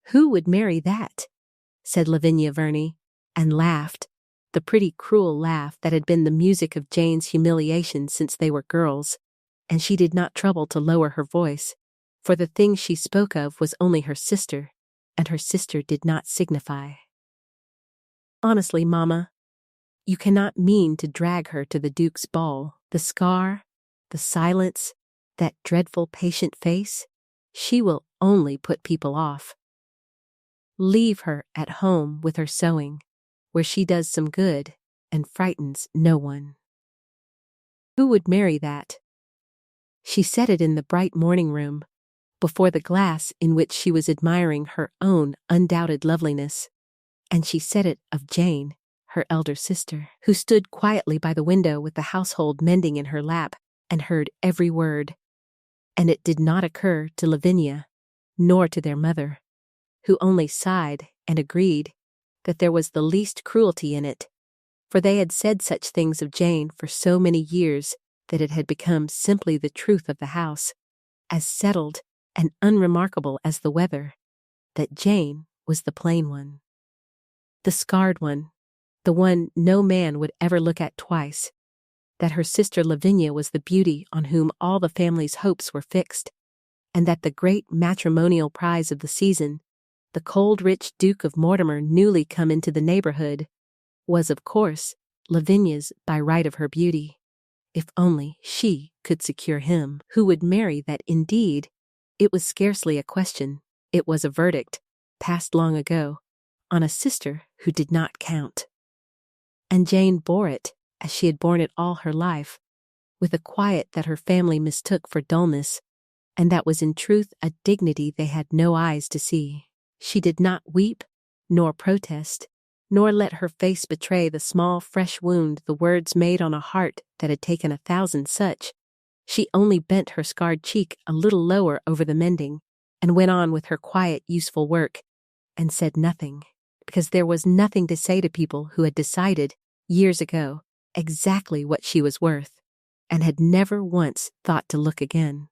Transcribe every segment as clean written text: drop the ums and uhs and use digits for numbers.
"Who would marry that?" said Lavinia Verney, and laughed, the pretty cruel laugh that had been the music of Jane's humiliation since they were girls, and she did not trouble to lower her voice, for the thing she spoke of was only her sister, and her sister did not signify. "Honestly, Mamma, you cannot mean to drag her to the Duke's ball. The scar, the silence, that dreadful patient face, she will only put people off. Leave her at home with her sewing, where she does some good and frightens no one." Who would marry that? She said it in the bright morning room, before the glass in which she was admiring her own undoubted loveliness, and she said it of Jane, her elder sister, who stood quietly by the window with the household mending in her lap and heard every word. And it did not occur to Lavinia, nor to their mother, who only sighed and agreed that there was the least cruelty in it, for they had said such things of Jane for so many years that it had become simply the truth of the house, as settled and unremarkable as the weather, that Jane was the plain one, the scarred one, the one no man would ever look at twice, that her sister Lavinia was the beauty on whom all the family's hopes were fixed, and that the great matrimonial prize of the season, the cold rich Duke of Mortimer newly come into the neighborhood, was of course Lavinia's by right of her beauty, if only she could secure him who would marry that. Indeed, it was scarcely a question, it was a verdict, passed long ago, on a sister who did not count. And Jane bore it, as she had borne it all her life, with a quiet that her family mistook for dullness, and that was in truth a dignity they had no eyes to see. She did not weep, nor protest, nor let her face betray the small fresh wound the words made on a heart that had taken 1,000 such. She only bent her scarred cheek a little lower over the mending, and went on with her quiet, useful work, and said nothing, because there was nothing to say to people who had decided, years ago, exactly what she was worth, and had never once thought to look again.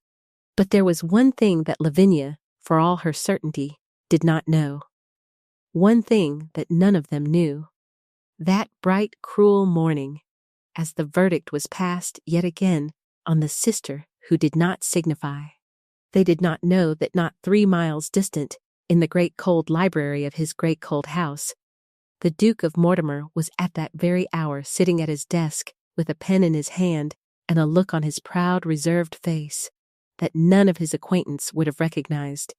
But there was one thing that Lavinia, for all her certainty, did not know. One thing that none of them knew. That bright, cruel morning, as the verdict was passed yet again on the sister who did not signify. They did not know that not 3 miles distant, in the great cold library of his great cold house, the Duke of Mortimer was at that very hour sitting at his desk with a pen in his hand and a look on his proud, reserved face that none of his acquaintance would have recognized,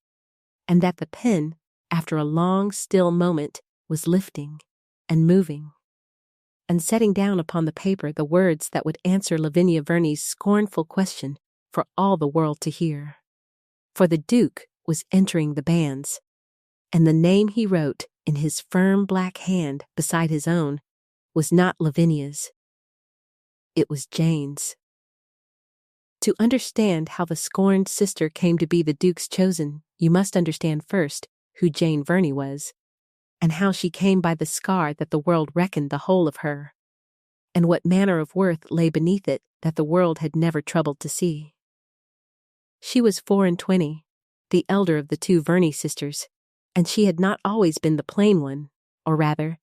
and that the pen, after a long, still moment, was lifting and moving, and setting down upon the paper the words that would answer Lavinia Verney's scornful question for all the world to hear. For the Duke was entering the banns, and the name he wrote in his firm black hand beside his own was not Lavinia's. It was Jane's. To understand how the scorned sister came to be the Duke's chosen, you must understand first who Jane Verney was, and how she came by the scar that the world reckoned the whole of her, and what manner of worth lay beneath it that the world had never troubled to see. She was 24, the elder of the 2 Verney sisters, and she had not always been the plain one, or rather,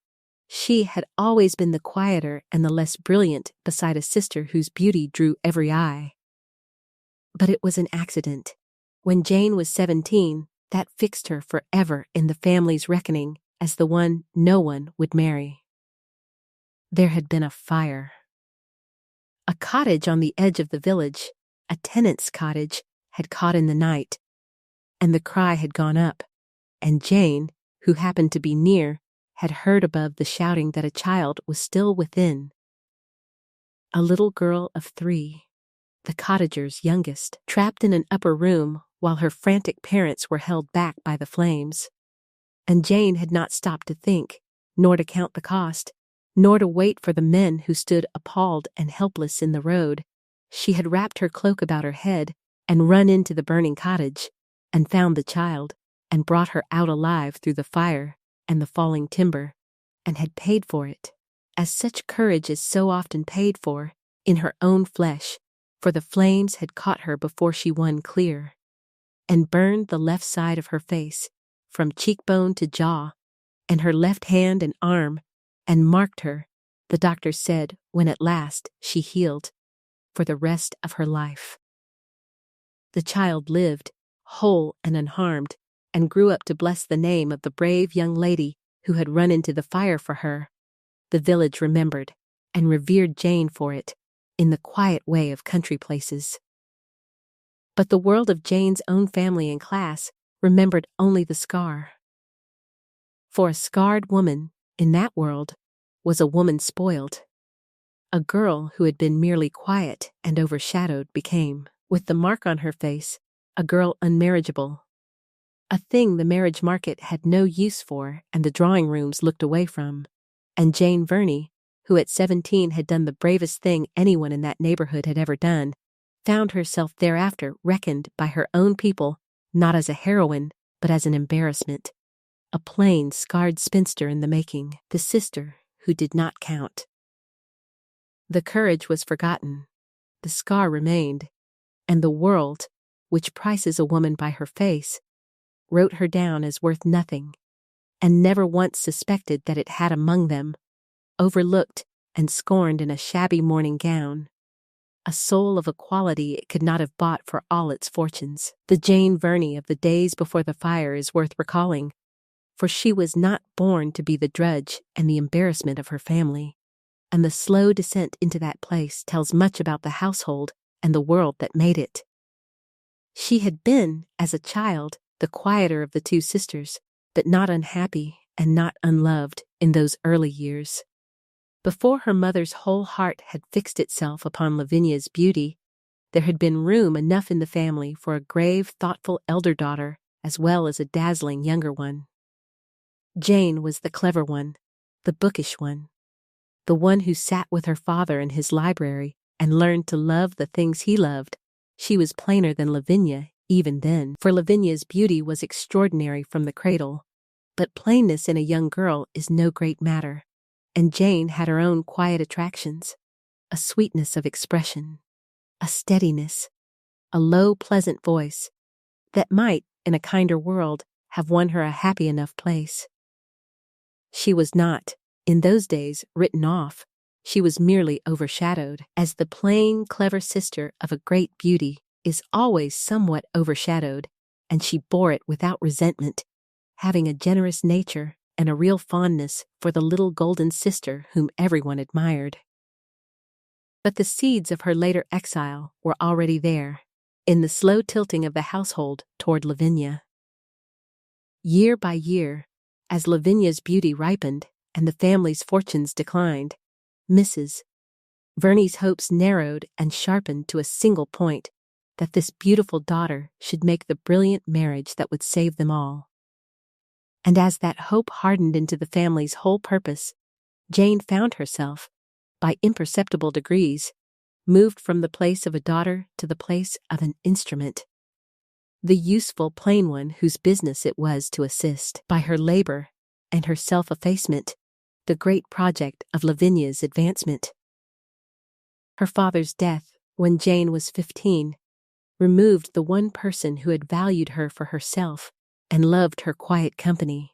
she had always been the quieter and the less brilliant beside a sister whose beauty drew every eye. But it was an accident. When Jane was 17, that fixed her forever in the family's reckoning as the one no one would marry. There had been a fire. A cottage on the edge of the village, a tenant's cottage, had caught in the night, and the cry had gone up, and Jane, who happened to be near, had heard above the shouting that a child was still within. A little girl of 3, the cottager's youngest, trapped in an upper room while her frantic parents were held back by the flames. And Jane had not stopped to think, nor to count the cost, nor to wait for the men who stood appalled and helpless in the road. She had wrapped her cloak about her head and run into the burning cottage, and found the child, and brought her out alive through the fire and the falling timber, and had paid for it, as such courage is so often paid for, in her own flesh, for the flames had caught her before she won clear, and burned the left side of her face, from cheekbone to jaw, and her left hand and arm, and marked her, the doctor said, when at last she healed, for the rest of her life. The child lived, whole and unharmed, and grew up to bless the name of the brave young lady who had run into the fire for her. The village remembered and revered Jane for it, in the quiet way of country places. But the world of Jane's own family and class remembered only the scar. For a scarred woman, in that world, was a woman spoiled. A girl who had been merely quiet and overshadowed became, with the mark on her face, a girl unmarriageable. A thing the marriage market had no use for and the drawing rooms looked away from. And Jane Verney, who at 17 had done the bravest thing anyone in that neighborhood had ever done, found herself thereafter reckoned by her own people not as a heroine, but as an embarrassment. A plain, scarred spinster in the making, the sister who did not count. The courage was forgotten, the scar remained, and the world, which prices a woman by her face, wrote her down as worth nothing, and never once suspected that it had among them, overlooked and scorned in a shabby morning gown, a soul of a quality it could not have bought for all its fortunes. The Jane Verney of the days before the fire is worth recalling, for she was not born to be the drudge and the embarrassment of her family, and the slow descent into that place tells much about the household and the world that made it. She had been, as a child, the quieter of the two sisters, but not unhappy and not unloved in those early years. Before her mother's whole heart had fixed itself upon Lavinia's beauty, there had been room enough in the family for a grave, thoughtful elder daughter as well as a dazzling younger one. Jane was the clever one, the bookish one, the one who sat with her father in his library and learned to love the things he loved. She was plainer than Lavinia, even then, for Lavinia's beauty was extraordinary from the cradle. But plainness in a young girl is no great matter, and Jane had her own quiet attractions, a sweetness of expression, a steadiness, a low, pleasant voice, that might, in a kinder world, have won her a happy enough place. She was not, in those days, written off. She was merely overshadowed, as the plain, clever sister of a great beauty is always somewhat overshadowed, and she bore it without resentment, having a generous nature and a real fondness for the little golden sister whom everyone admired. But the seeds of her later exile were already there, in the slow tilting of the household toward Lavinia. Year by year, as Lavinia's beauty ripened and the family's fortunes declined, Mrs. Verney's hopes narrowed and sharpened to a single point, that this beautiful daughter should make the brilliant marriage that would save them all. And as that hope hardened into the family's whole purpose, Jane found herself, by imperceptible degrees, moved from the place of a daughter to the place of an instrument, the useful plain one whose business it was to assist, by her labor and her self-effacement, the great project of Lavinia's advancement. Her father's death, when Jane was 15, removed the one person who had valued her for herself and loved her quiet company,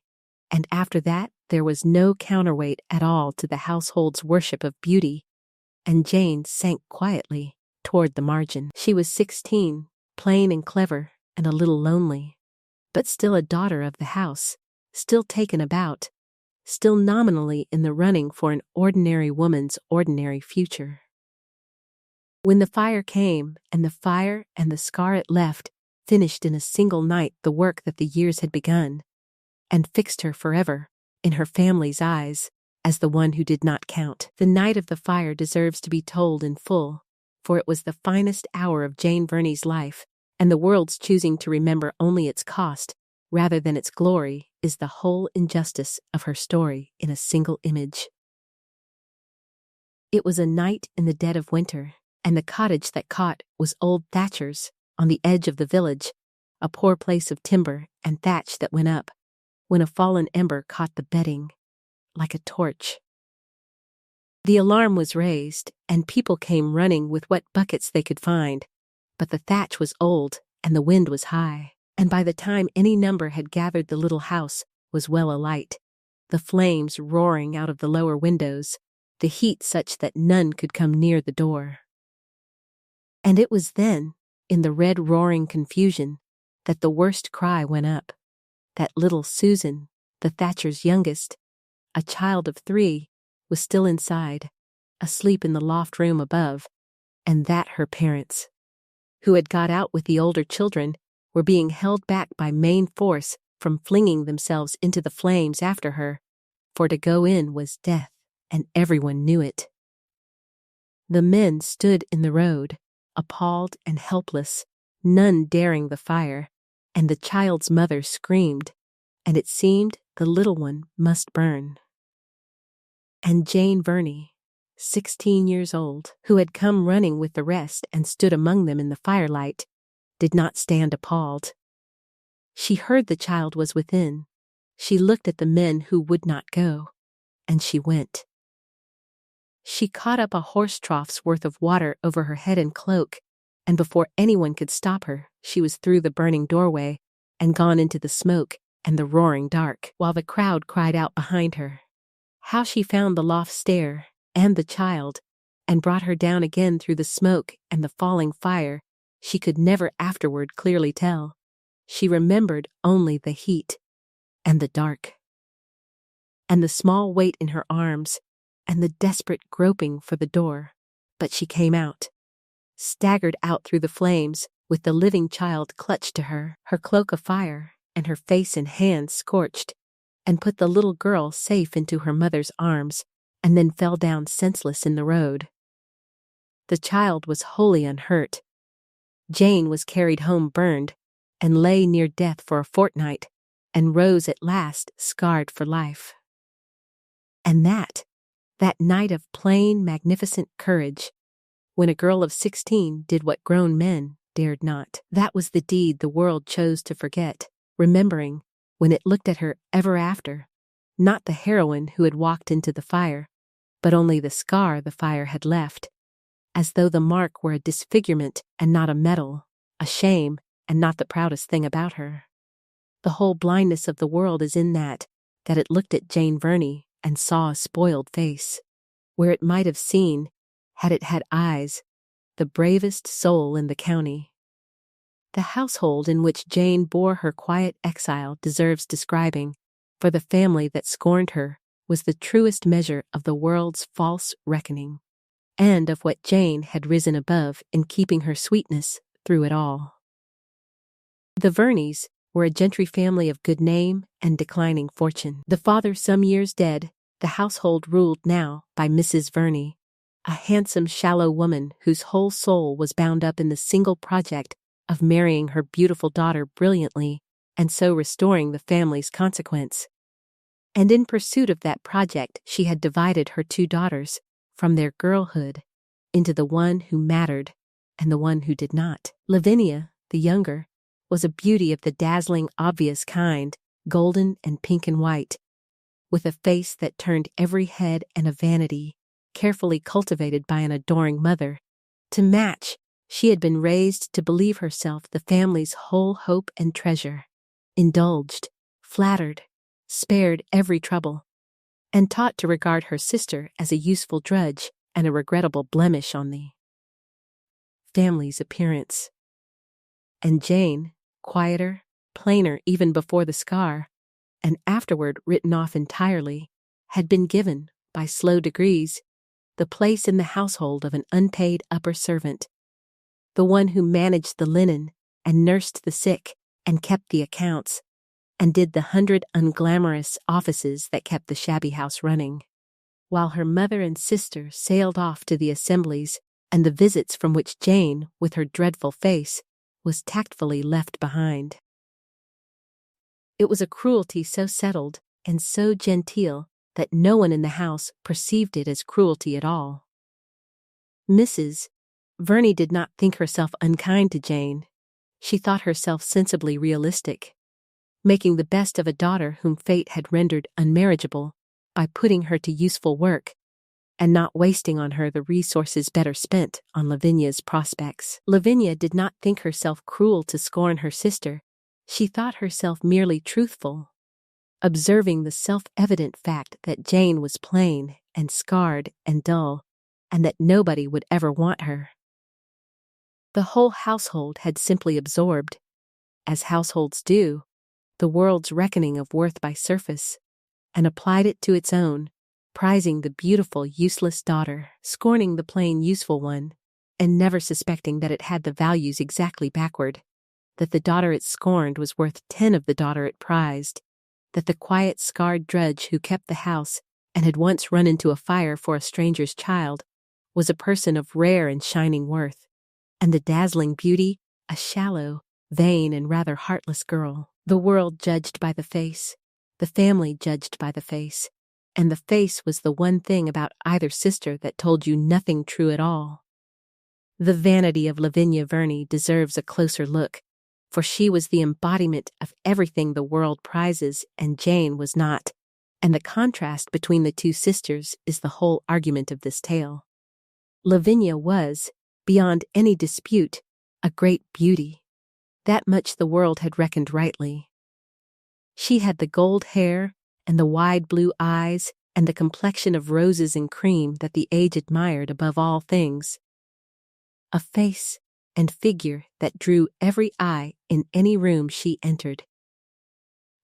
and after that there was no counterweight at all to the household's worship of beauty, and Jane sank quietly toward the margin. She was 16, plain and clever, and a little lonely, but still a daughter of the house, still taken about, still nominally in the running for an ordinary woman's ordinary future. When the fire came, and the fire and the scar it left finished in a single night the work that the years had begun, and fixed her forever, in her family's eyes, as the one who did not count. The night of the fire deserves to be told in full, for it was the finest hour of Jane Verney's life, and the world's choosing to remember only its cost, rather than its glory, is the whole injustice of her story in a single image. It was a night in the dead of winter, and the cottage that caught was old Thatcher's, on the edge of the village, a poor place of timber and thatch that went up, when a fallen ember caught the bedding, like a torch. The alarm was raised, and people came running with what buckets they could find, but the thatch was old, and the wind was high, and by the time any number had gathered the little house was well alight, the flames roaring out of the lower windows, the heat such that none could come near the door. And it was then, in the red roaring confusion, that the worst cry went up, that little Susan, the Thatcher's youngest, a child of 3, was still inside, asleep in the loft room above, and that her parents, who had got out with the older children, were being held back by main force from flinging themselves into the flames after her, for to go in was death, and everyone knew it. The men stood in the road, appalled and helpless, none daring the fire, and the child's mother screamed, and it seemed the little one must burn. And Jane Verney, 16 years old, who had come running with the rest and stood among them in the firelight, did not stand appalled. She heard the child was within. She looked at the men who would not go, and she went. She caught up a horse trough's worth of water over her head and cloak, and before anyone could stop her, she was through the burning doorway and gone into the smoke and the roaring dark, while the crowd cried out behind her. How she found the loft stair and the child, and brought her down again through the smoke and the falling fire, she could never afterward clearly tell. She remembered only the heat and the dark, and the small weight in her arms, and the desperate groping for the door. But she came out, staggered out through the flames, with the living child clutched to her, her cloak afire, and her face and hands scorched, and put the little girl safe into her mother's arms, and then fell down senseless in the road. The child was wholly unhurt. Jane was carried home burned, and lay near death for a fortnight, and rose at last scarred for life. And that night of plain, magnificent courage, when a girl of 16 did what grown men dared not, that was the deed the world chose to forget, remembering, when it looked at her ever after, not the heroine who had walked into the fire, but only the scar the fire had left, as though the mark were a disfigurement and not a medal, a shame and not the proudest thing about her. The whole blindness of the world is in that it looked at Jane Verney and saw a spoiled face, where it might have seen, had it had eyes, the bravest soul in the county. The household in which Jane bore her quiet exile deserves describing, for the family that scorned her was the truest measure of the world's false reckoning, and of what Jane had risen above in keeping her sweetness through it all. The Verneys were a gentry family of good name and declining fortune. The father some years dead, the household ruled now by Mrs. Verney, a handsome, shallow woman whose whole soul was bound up in the single project of marrying her beautiful daughter brilliantly and so restoring the family's consequence. And in pursuit of that project she had divided her 2 daughters, from their girlhood, into the one who mattered and the one who did not. Lavinia, the younger, was a beauty of the dazzling, obvious kind, golden and pink and white, with a face that turned every head and a vanity, carefully cultivated by an adoring mother. To match, she had been raised to believe herself the family's whole hope and treasure, indulged, flattered, spared every trouble, and taught to regard her sister as a useful drudge and a regrettable blemish on the family's appearance. And Jane, quieter, plainer even before the scar, and afterward written off entirely, had been given, by slow degrees, the place in the household of an unpaid upper servant, the one who managed the linen and nursed the sick and kept the accounts, and did the 100 unglamorous offices that kept the shabby house running, while her mother and sister sailed off to the assemblies and the visits from which Jane, with her dreadful face, was tactfully left behind. It was a cruelty so settled and so genteel that no one in the house perceived it as cruelty at all. Mrs. Verney did not think herself unkind to Jane. She thought herself sensibly realistic, making the best of a daughter whom fate had rendered unmarriageable by putting her to useful work, and not wasting on her the resources better spent on Lavinia's prospects. Lavinia did not think herself cruel to scorn her sister. She thought herself merely truthful, observing the self-evident fact that Jane was plain and scarred and dull, and that nobody would ever want her. The whole household had simply absorbed, as households do, the world's reckoning of worth by surface, and applied it to its own, prizing the beautiful, useless daughter, scorning the plain, useful one, and never suspecting that it had the values exactly backward, that the daughter it scorned was worth 10 of the daughter it prized, that the quiet, scarred drudge who kept the house and had once run into a fire for a stranger's child was a person of rare and shining worth, and the dazzling beauty a shallow, vain, and rather heartless girl. The world judged by the face, the family judged by the face, and the face was the one thing about either sister that told you nothing true at all. The vanity of Lavinia Verney deserves a closer look, for she was the embodiment of everything the world prizes and Jane was not, and the contrast between the two sisters is the whole argument of this tale. Lavinia was, beyond any dispute, a great beauty. That much the world had reckoned rightly. She had the gold hair and the wide blue eyes and the complexion of roses and cream that the age admired above all things. A face and figure that drew every eye in any room she entered.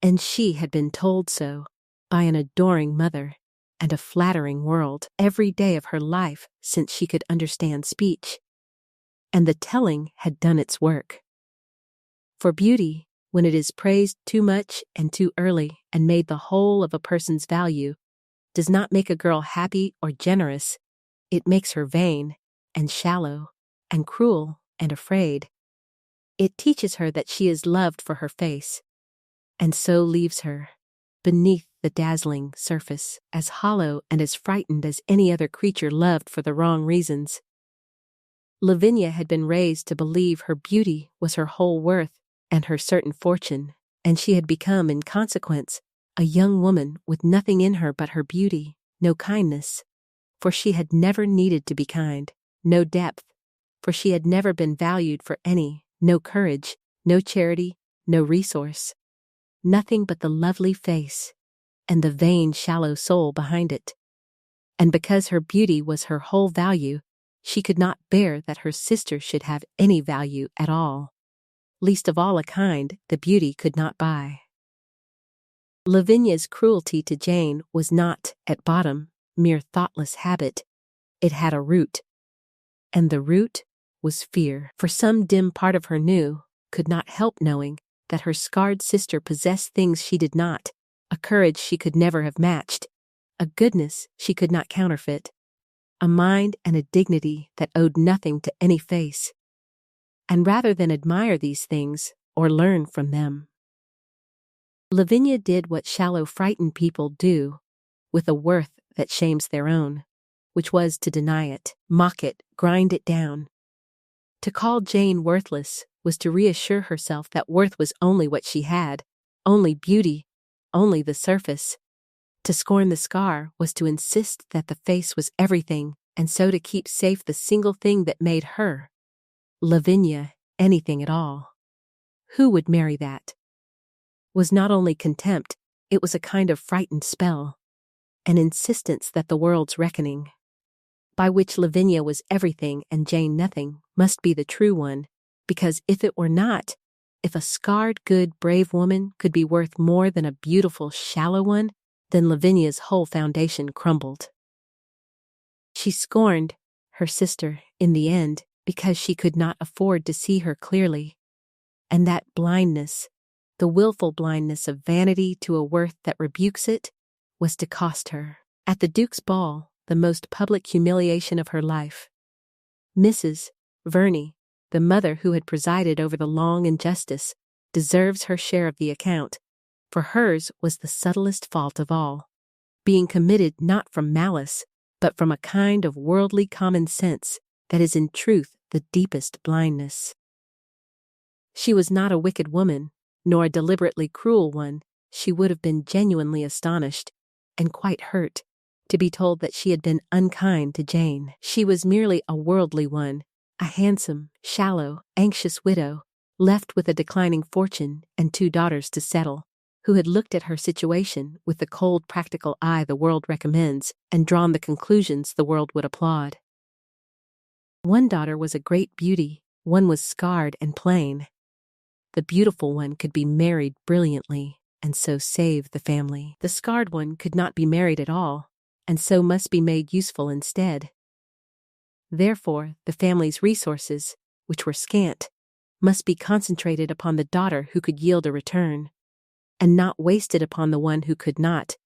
And she had been told so by an adoring mother and a flattering world every day of her life since she could understand speech. And the telling had done its work. For beauty, when it is praised too much and too early and made the whole of a person's value, does not make a girl happy or generous. It makes her vain and shallow and cruel and afraid. It teaches her that she is loved for her face, and so leaves her, beneath the dazzling surface, as hollow and as frightened as any other creature loved for the wrong reasons. Lavinia had been raised to believe her beauty was her whole worth and her certain fortune, and she had become, in consequence, a young woman with nothing in her but her beauty, no kindness, for she had never needed to be kind, no depth, for she had never been valued for any, no courage, no charity, no resource, nothing but the lovely face and the vain, shallow soul behind it. And because her beauty was her whole value, she could not bear that her sister should have any value at all, least of all a kind the beauty could not buy. Lavinia's cruelty to Jane was not, at bottom, mere thoughtless habit. It had a root, and the root was fear. For some dim part of her knew, could not help knowing, that her scarred sister possessed things she did not, a courage she could never have matched, a goodness she could not counterfeit, a mind and a dignity that owed nothing to any face. And rather than admire these things, or learn from them, Lavinia did what shallow, frightened people do, with a worth that shames their own, which was to deny it, mock it, grind it down. To call Jane worthless was to reassure herself that worth was only what she had, only beauty, only the surface. To scorn the scar was to insist that the face was everything, and so to keep safe the single thing that made her, Lavinia, anything at all. Who would marry that? Was not only contempt, it was a kind of frightened spell, an insistence that the world's reckoning, by which Lavinia was everything and Jane nothing, must be the true one, because if it were not, if a scarred, good, brave woman could be worth more than a beautiful, shallow one, then Lavinia's whole foundation crumbled. She scorned her sister, in the end, because she could not afford to see her clearly, and that blindness, the willful blindness of vanity to a worth that rebukes it, was to cost her, at the Duke's ball, the most public humiliation of her life. Mrs. Verney, the mother who had presided over the long injustice, deserves her share of the account, for hers was the subtlest fault of all, being committed not from malice, but from a kind of worldly common sense that is in truth the deepest blindness. She was not a wicked woman, nor a deliberately cruel one. She would have been genuinely astonished, and quite hurt, to be told that she had been unkind to Jane. She was merely a worldly one, a handsome, shallow, anxious widow, left with a declining fortune and 2 daughters to settle, who had looked at her situation with the cold practical eye the world recommends and drawn the conclusions the world would applaud. One daughter was a great beauty, one was scarred and plain. The beautiful one could be married brilliantly, and so save the family. The scarred one could not be married at all, and so must be made useful instead. Therefore, the family's resources, which were scant, must be concentrated upon the daughter who could yield a return, and not wasted upon the one who could not.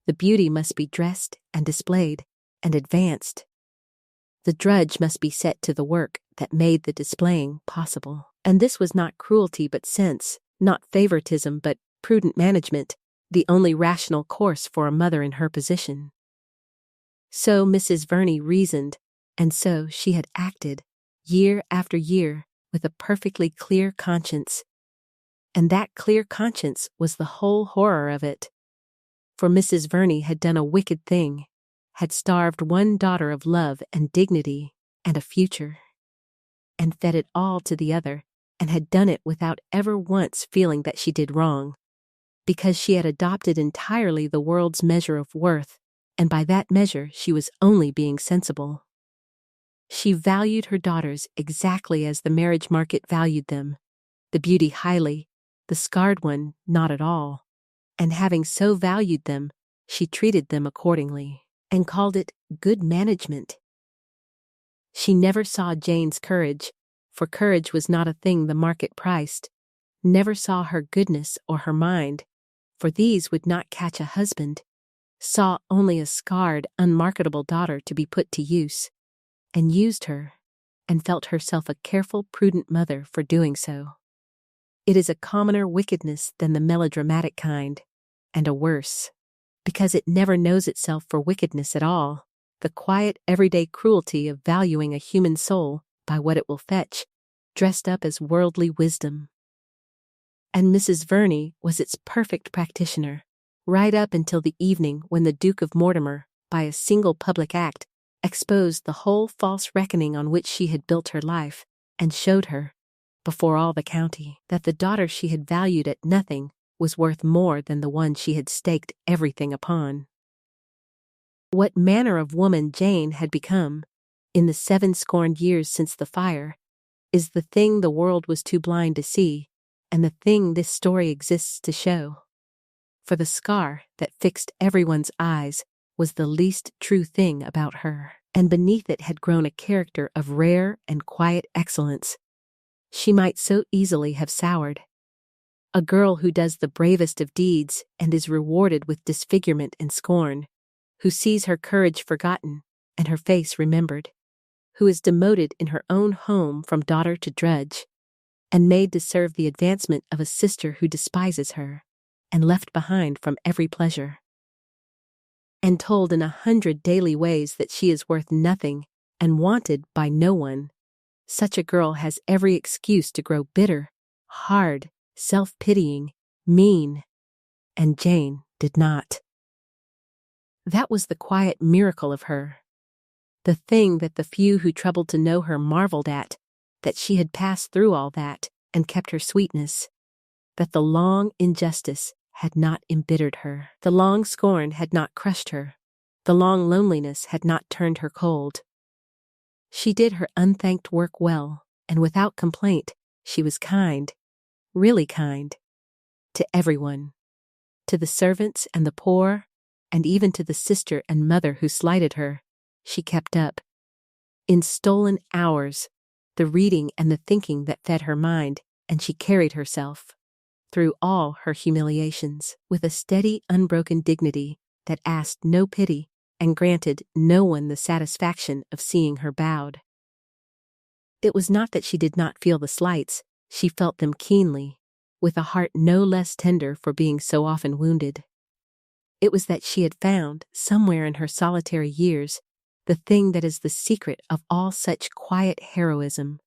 The beauty must be dressed and displayed and advanced. The drudge must be set to the work that made the displaying possible. And this was not cruelty but sense, not favoritism but prudent management, the only rational course for a mother in her position. So Mrs. Verney reasoned, and so she had acted, year after year, with a perfectly clear conscience. And that clear conscience was the whole horror of it. For Mrs. Verney had done a wicked thing, had starved one daughter of love and dignity and a future, and fed it all to the other, and had done it without ever once feeling that she did wrong, because she had adopted entirely the world's measure of worth, and by that measure she was only being sensible. She valued her daughters exactly as the marriage market valued them, the beauty highly, the scarred one not at all, and having so valued them, she treated them accordingly, and called it good management. She never saw Jane's courage, for courage was not a thing the market priced, never saw her goodness or her mind, for these would not catch a husband, saw only a scarred, unmarketable daughter to be put to use, and used her, and felt herself a careful, prudent mother for doing so. It is a commoner wickedness than the melodramatic kind, and a worse, because it never knows itself for wickedness at all, the quiet, everyday cruelty of valuing a human soul by what it will fetch, dressed up as worldly wisdom. And Mrs. Verney was its perfect practitioner, right up until the evening when the Duke of Mortimer, by a single public act, exposed the whole false reckoning on which she had built her life, and showed her, before all the county, that the daughter she had valued at nothing was worth more than the one she had staked everything upon. What manner of woman Jane had become, in the 7 scorned years since the fire, is the thing the world was too blind to see, and the thing this story exists to show. For the scar that fixed everyone's eyes was the least true thing about her, and beneath it had grown a character of rare and quiet excellence. She might so easily have soured. A girl who does the bravest of deeds and is rewarded with disfigurement and scorn, who sees her courage forgotten and her face remembered, who is demoted in her own home from daughter to drudge, and made to serve the advancement of a sister who despises her, and left behind from every pleasure, and told in 100 daily ways that she is worth nothing and wanted by no one. Such a girl has every excuse to grow bitter, hard, self-pitying, mean, and Jane did not. That was the quiet miracle of her, the thing that the few who troubled to know her marveled at, that she had passed through all that and kept her sweetness, that the long injustice had not embittered her, the long scorn had not crushed her, the long loneliness had not turned her cold. She did her unthanked work well, and without complaint. She was kind, really kind, to everyone, to the servants and the poor, and even to the sister and mother who slighted her. She kept up, in stolen hours, the reading and the thinking that fed her mind, and she carried herself, through all her humiliations, with a steady, unbroken dignity that asked no pity and granted no one the satisfaction of seeing her bowed. It was not that she did not feel the slights, she felt them keenly, with a heart no less tender for being so often wounded. It was that she had found, somewhere in her solitary years, the thing that is the secret of all such quiet heroism,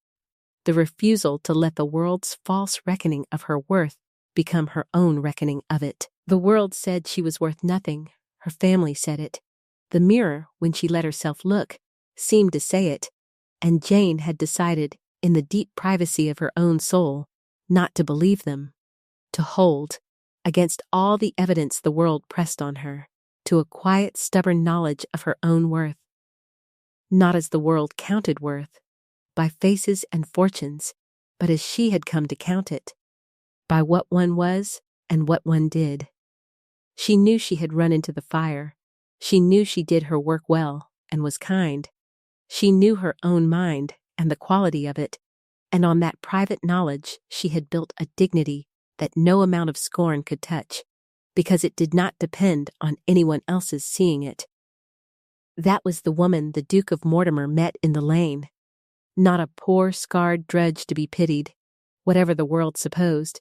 the refusal to let the world's false reckoning of her worth become her own reckoning of it. The world said she was worth nothing, her family said it, the mirror, when she let herself look, seemed to say it, and Jane had decided in the deep privacy of her own soul, not to believe them, to hold, against all the evidence the world pressed on her, to a quiet, stubborn knowledge of her own worth. Not as the world counted worth, by faces and fortunes, but as she had come to count it, by what one was and what one did. She knew she had run into the fire. She knew she did her work well and was kind. She knew her own mind and the quality of it, and on that private knowledge she had built a dignity that no amount of scorn could touch, because it did not depend on anyone else's seeing it. That was the woman the Duke of Mortimer met in the lane. Not a poor, scarred drudge to be pitied, whatever the world supposed,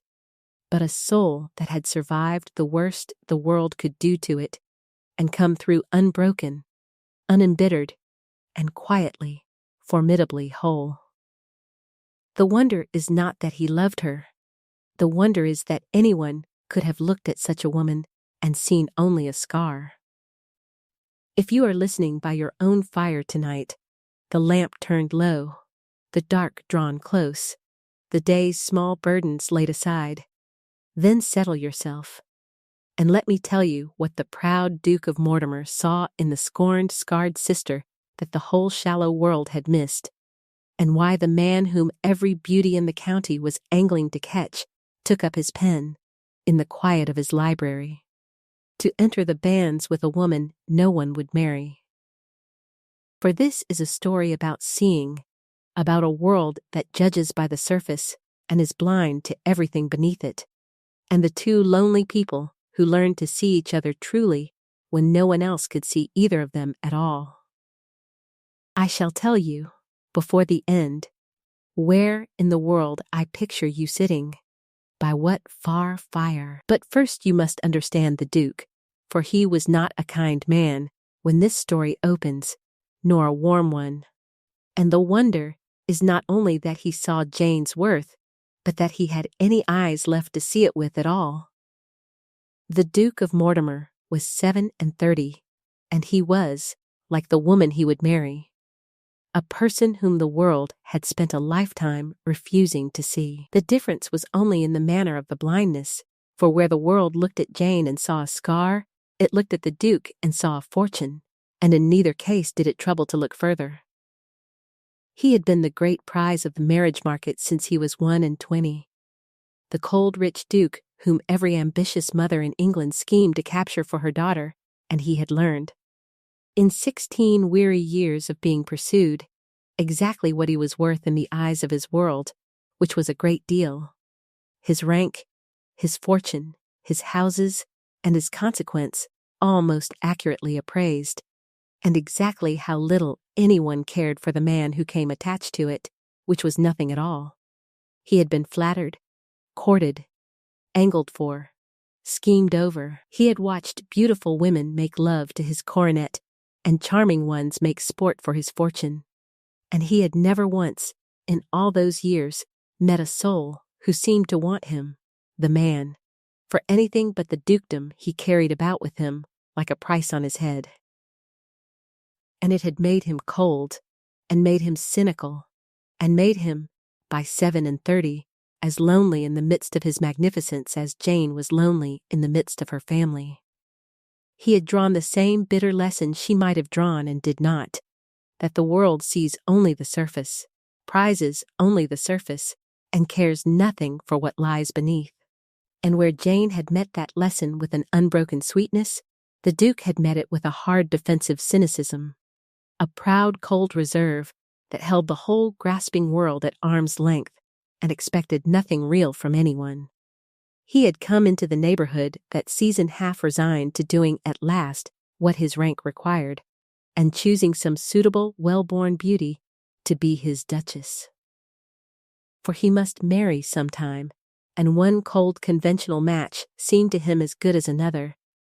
but a soul that had survived the worst the world could do to it, and come through unbroken, unembittered, and quietly, formidably whole. The wonder is not that he loved her. The wonder is that anyone could have looked at such a woman and seen only a scar. If you are listening by your own fire tonight, the lamp turned low, the dark drawn close, the day's small burdens laid aside, then settle yourself, and let me tell you what the proud Duke of Mortimer saw in the scorned, scarred sister that the whole shallow world had missed, and why the man whom every beauty in the county was angling to catch took up his pen, in the quiet of his library, to enter the banns with a woman no one would marry. For this is a story about seeing, about a world that judges by the surface and is blind to everything beneath it, and the two lonely people who learned to see each other truly when no one else could see either of them at all. I shall tell you, before the end, where in the world I picture you sitting, by what far fire. But first you must understand the Duke, for he was not a kind man when this story opens, nor a warm one. And the wonder is not only that he saw Jane's worth, but that he had any eyes left to see it with at all. The Duke of Mortimer was 37, and he was, like the woman he would marry, a person whom the world had spent a lifetime refusing to see. The difference was only in the manner of the blindness, for where the world looked at Jane and saw a scar, it looked at the Duke and saw a fortune, and in neither case did it trouble to look further. He had been the great prize of the marriage market since he was 21. The cold, rich Duke whom every ambitious mother in England schemed to capture for her daughter, and he had learned, in 16 weary years of being pursued, exactly what he was worth in the eyes of his world, which was a great deal. His rank, his fortune, his houses, and his consequence all most accurately appraised, and exactly how little anyone cared for the man who came attached to it, which was nothing at all. He had been flattered, courted, angled for, schemed over. He had watched beautiful women make love to his coronet, and charming ones make sport for his fortune. And he had never once, in all those years, met a soul who seemed to want him, the man, for anything but the dukedom he carried about with him, like a price on his head. And it had made him cold, and made him cynical, and made him, by 37, as lonely in the midst of his magnificence as Jane was lonely in the midst of her family. He had drawn the same bitter lesson she might have drawn and did not, that the world sees only the surface, prizes only the surface, and cares nothing for what lies beneath. And where Jane had met that lesson with an unbroken sweetness, the Duke had met it with a hard defensive cynicism, a proud cold reserve that held the whole grasping world at arm's length and expected nothing real from anyone. He had come into the neighborhood that season half resigned to doing at last what his rank required, and choosing some suitable, well-born beauty to be his duchess. For he must marry sometime, and one cold conventional match seemed to him as good as another,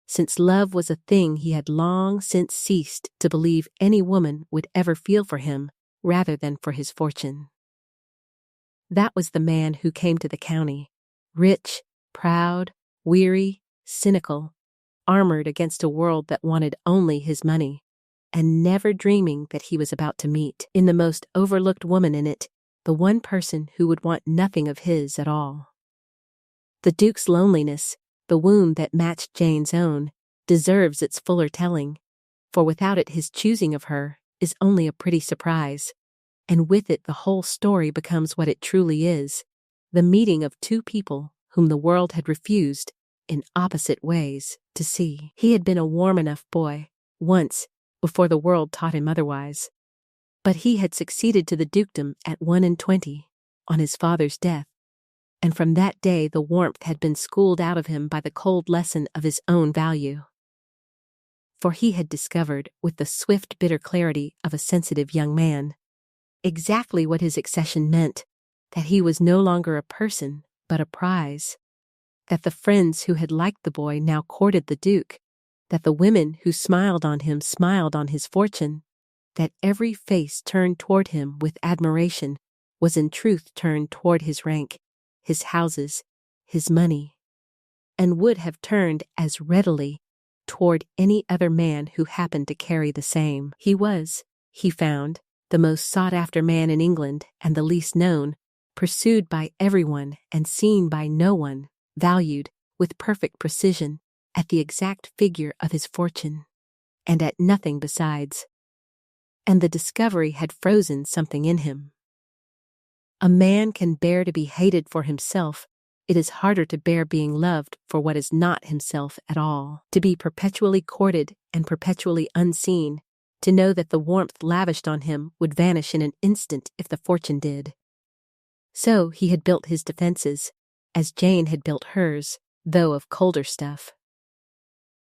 since love was a thing he had long since ceased to believe any woman would ever feel for him rather than for his fortune. That was the man who came to the county, rich, proud, weary, cynical, armored against a world that wanted only his money, and never dreaming that he was about to meet, in the most overlooked woman in it, the one person who would want nothing of his at all. The Duke's loneliness, the wound that matched Jane's own, deserves its fuller telling, for without it his choosing of her is only a pretty surprise, and with it the whole story becomes what it truly is, the meeting of two people whom the world had refused, in opposite ways, to see. He had been a warm enough boy, once, before the world taught him otherwise. But he had succeeded to the dukedom at 21, on his father's death, and from that day the warmth had been schooled out of him by the cold lesson of his own value. For he had discovered, with the swift bitter clarity of a sensitive young man, exactly what his accession meant, that he was no longer a person, but a prize, that the friends who had liked the boy now courted the Duke, that the women who smiled on him smiled on his fortune, that every face turned toward him with admiration was in truth turned toward his rank, his houses, his money, and would have turned as readily toward any other man who happened to carry the same. He was, he found, the most sought-after man in England and the least known, pursued by everyone and seen by no one, valued, with perfect precision, at the exact figure of his fortune, and at nothing besides. And the discovery had frozen something in him. A man can bear to be hated for himself. It is harder to bear being loved for what is not himself at all. To be perpetually courted and perpetually unseen, to know that the warmth lavished on him would vanish in an instant if the fortune did. So he had built his defenses, as Jane had built hers, though of colder stuff.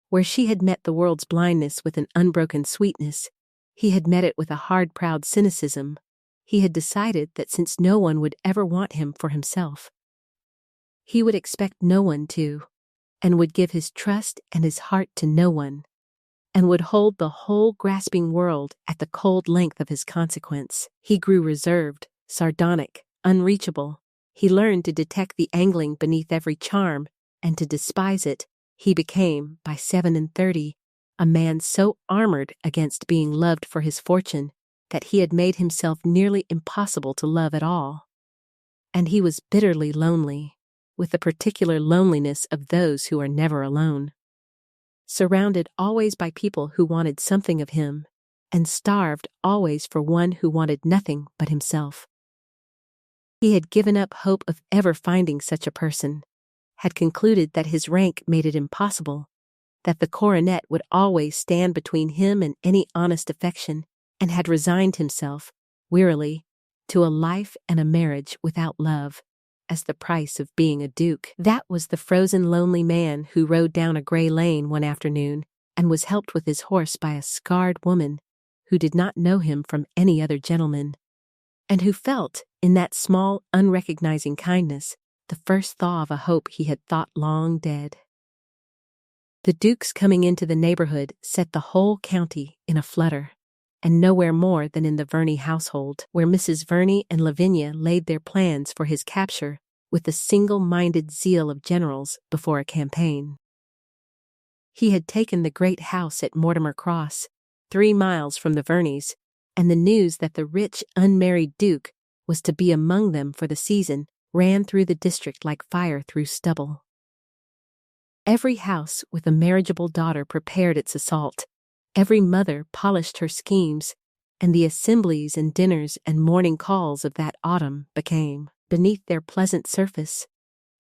Where she had met the world's blindness with an unbroken sweetness, he had met it with a hard, proud cynicism. He had decided that since no one would ever want him for himself, he would expect no one to, and would give his trust and his heart to no one, and would hold the whole grasping world at the cold length of his consequence. He grew reserved, sardonic, unreachable. He learned to detect the angling beneath every charm, and to despise it. He became, by 37, a man so armored against being loved for his fortune that he had made himself nearly impossible to love at all. And he was bitterly lonely, with the particular loneliness of those who are never alone. Surrounded always by people who wanted something of him, and starved always for one who wanted nothing but himself. He had given up hope of ever finding such a person, had concluded that his rank made it impossible, that the coronet would always stand between him and any honest affection, and had resigned himself, wearily, to a life and a marriage without love, as the price of being a duke. That was the frozen, lonely man who rode down a gray lane one afternoon and was helped with his horse by a scarred woman who did not know him from any other gentleman, and who felt, in that small, unrecognizing kindness, the first thaw of a hope he had thought long dead. The Duke's coming into the neighborhood set the whole county in a flutter, and nowhere more than in the Verney household, where Mrs. Verney and Lavinia laid their plans for his capture with the single-minded zeal of generals before a campaign. He had taken the great house at Mortimer Cross, 3 miles from the Verneys, and the news that the rich, unmarried Duke was to be among them for the season ran through the district like fire through stubble. Every house with a marriageable daughter prepared its assault. Every mother polished her schemes, and the assemblies and dinners and morning calls of that autumn became, beneath their pleasant surface,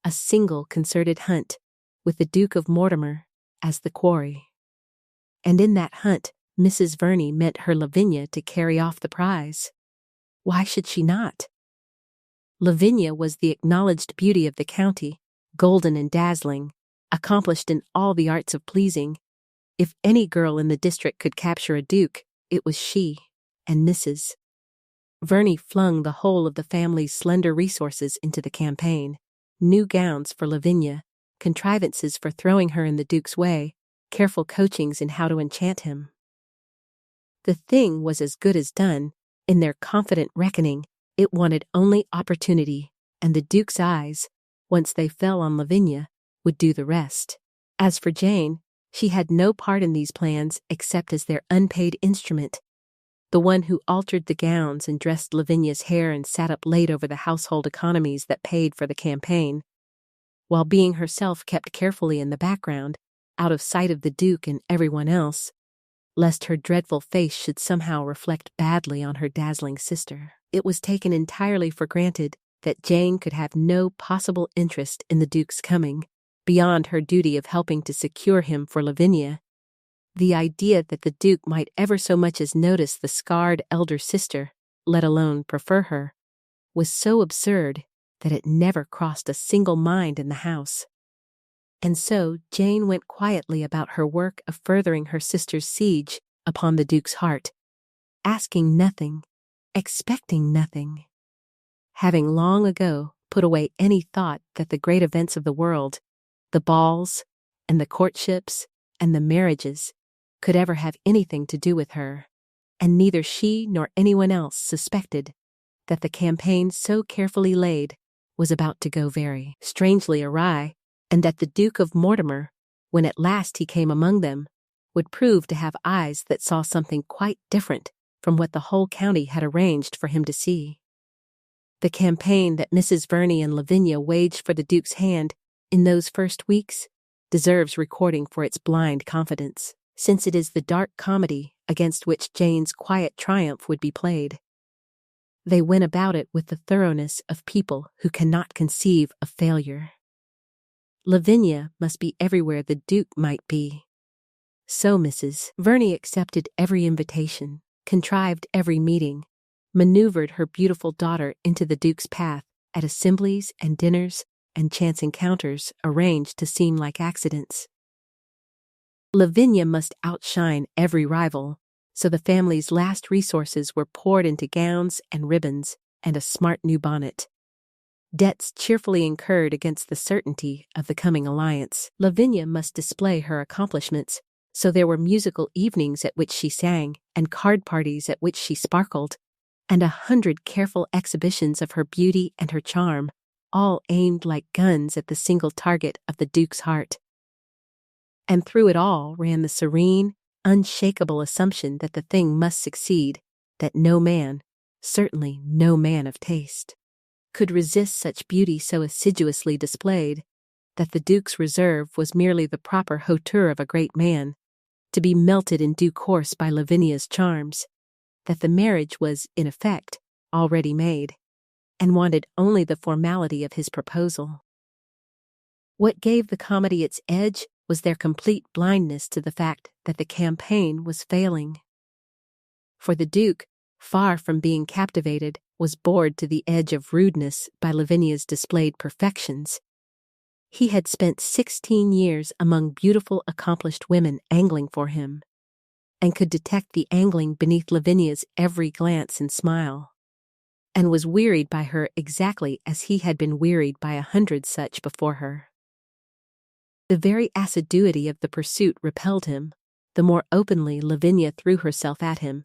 a single concerted hunt, with the Duke of Mortimer as the quarry. And in that hunt, Mrs. Verney meant her Lavinia to carry off the prize. Why should she not? Lavinia was the acknowledged beauty of the county, golden and dazzling, accomplished in all the arts of pleasing. If any girl in the district could capture a duke, it was she, and Mrs. Verney flung the whole of the family's slender resources into the campaign. New gowns for Lavinia, contrivances for throwing her in the Duke's way, careful coachings in how to enchant him. The thing was as good as done. In their confident reckoning, it wanted only opportunity, and the Duke's eyes, once they fell on Lavinia, would do the rest. As for Jane, she had no part in these plans except as their unpaid instrument, the one who altered the gowns and dressed Lavinia's hair and sat up late over the household economies that paid for the campaign, while being herself kept carefully in the background, out of sight of the Duke and everyone else, lest her dreadful face should somehow reflect badly on her dazzling sister. It was taken entirely for granted that Jane could have no possible interest in the Duke's coming, beyond her duty of helping to secure him for Lavinia. The idea that the Duke might ever so much as notice the scarred elder sister, let alone prefer her, was so absurd that it never crossed a single mind in the house. And so Jane went quietly about her work of furthering her sister's siege upon the Duke's heart, asking nothing, expecting nothing. Having long ago put away any thought that the great events of the world, the balls, and the courtships, and the marriages, could ever have anything to do with her, and neither she nor anyone else suspected that the campaign so carefully laid was about to go very strangely awry, and that the Duke of Mortimer, when at last he came among them, would prove to have eyes that saw something quite different from what the whole county had arranged for him to see. The campaign that Mrs. Verney and Lavinia waged for the Duke's hand in those first weeks deserves recording for its blind confidence, since it is the dark comedy against which Jane's quiet triumph would be played. They went about it with the thoroughness of people who cannot conceive of failure. Lavinia must be everywhere the Duke might be. So Mrs. Verney accepted every invitation, contrived every meeting, maneuvered her beautiful daughter into the Duke's path at assemblies and dinners and chance encounters arranged to seem like accidents. Lavinia must outshine every rival, so the family's last resources were poured into gowns and ribbons and a smart new bonnet. Debts cheerfully incurred against the certainty of the coming alliance. Lavinia must display her accomplishments, so there were musical evenings at which she sang, and card parties at which she sparkled, and 100 careful exhibitions of her beauty and her charm, all aimed like guns at the single target of the Duke's heart. And through it all ran the serene, unshakable assumption that the thing must succeed, that no man, certainly no man of taste, could resist such beauty so assiduously displayed, that the Duke's reserve was merely the proper hauteur of a great man, to be melted in due course by Lavinia's charms, that the marriage was, in effect, already made, and wanted only the formality of his proposal. What gave the comedy its edge was their complete blindness to the fact that the campaign was failing. For the Duke, far from being captivated, was bored to the edge of rudeness by Lavinia's displayed perfections. He had spent 16 years among beautiful, accomplished women angling for him, and could detect the angling beneath Lavinia's every glance and smile, and was wearied by her exactly as he had been wearied by 100 such before her. The very assiduity of the pursuit repelled him. The more openly Lavinia threw herself at him,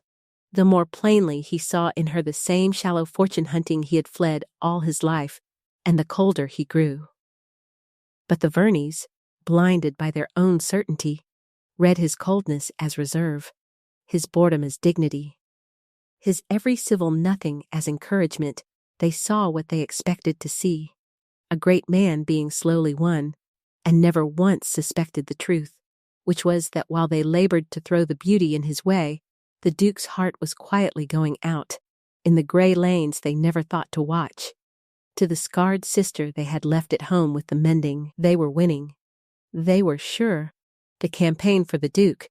the more plainly he saw in her the same shallow fortune-hunting he had fled all his life, and the colder he grew. But the Verneys, blinded by their own certainty, read his coldness as reserve, his boredom as dignity, his every civil nothing as encouragement. They saw what they expected to see, a great man being slowly won, and never once suspected the truth, which was that while they labored to throw the beauty in his way, the Duke's heart was quietly going out, in the gray lanes they never thought to watch, to the scarred sister they had left at home with the mending. They were winning, they were sure, the campaign for the Duke,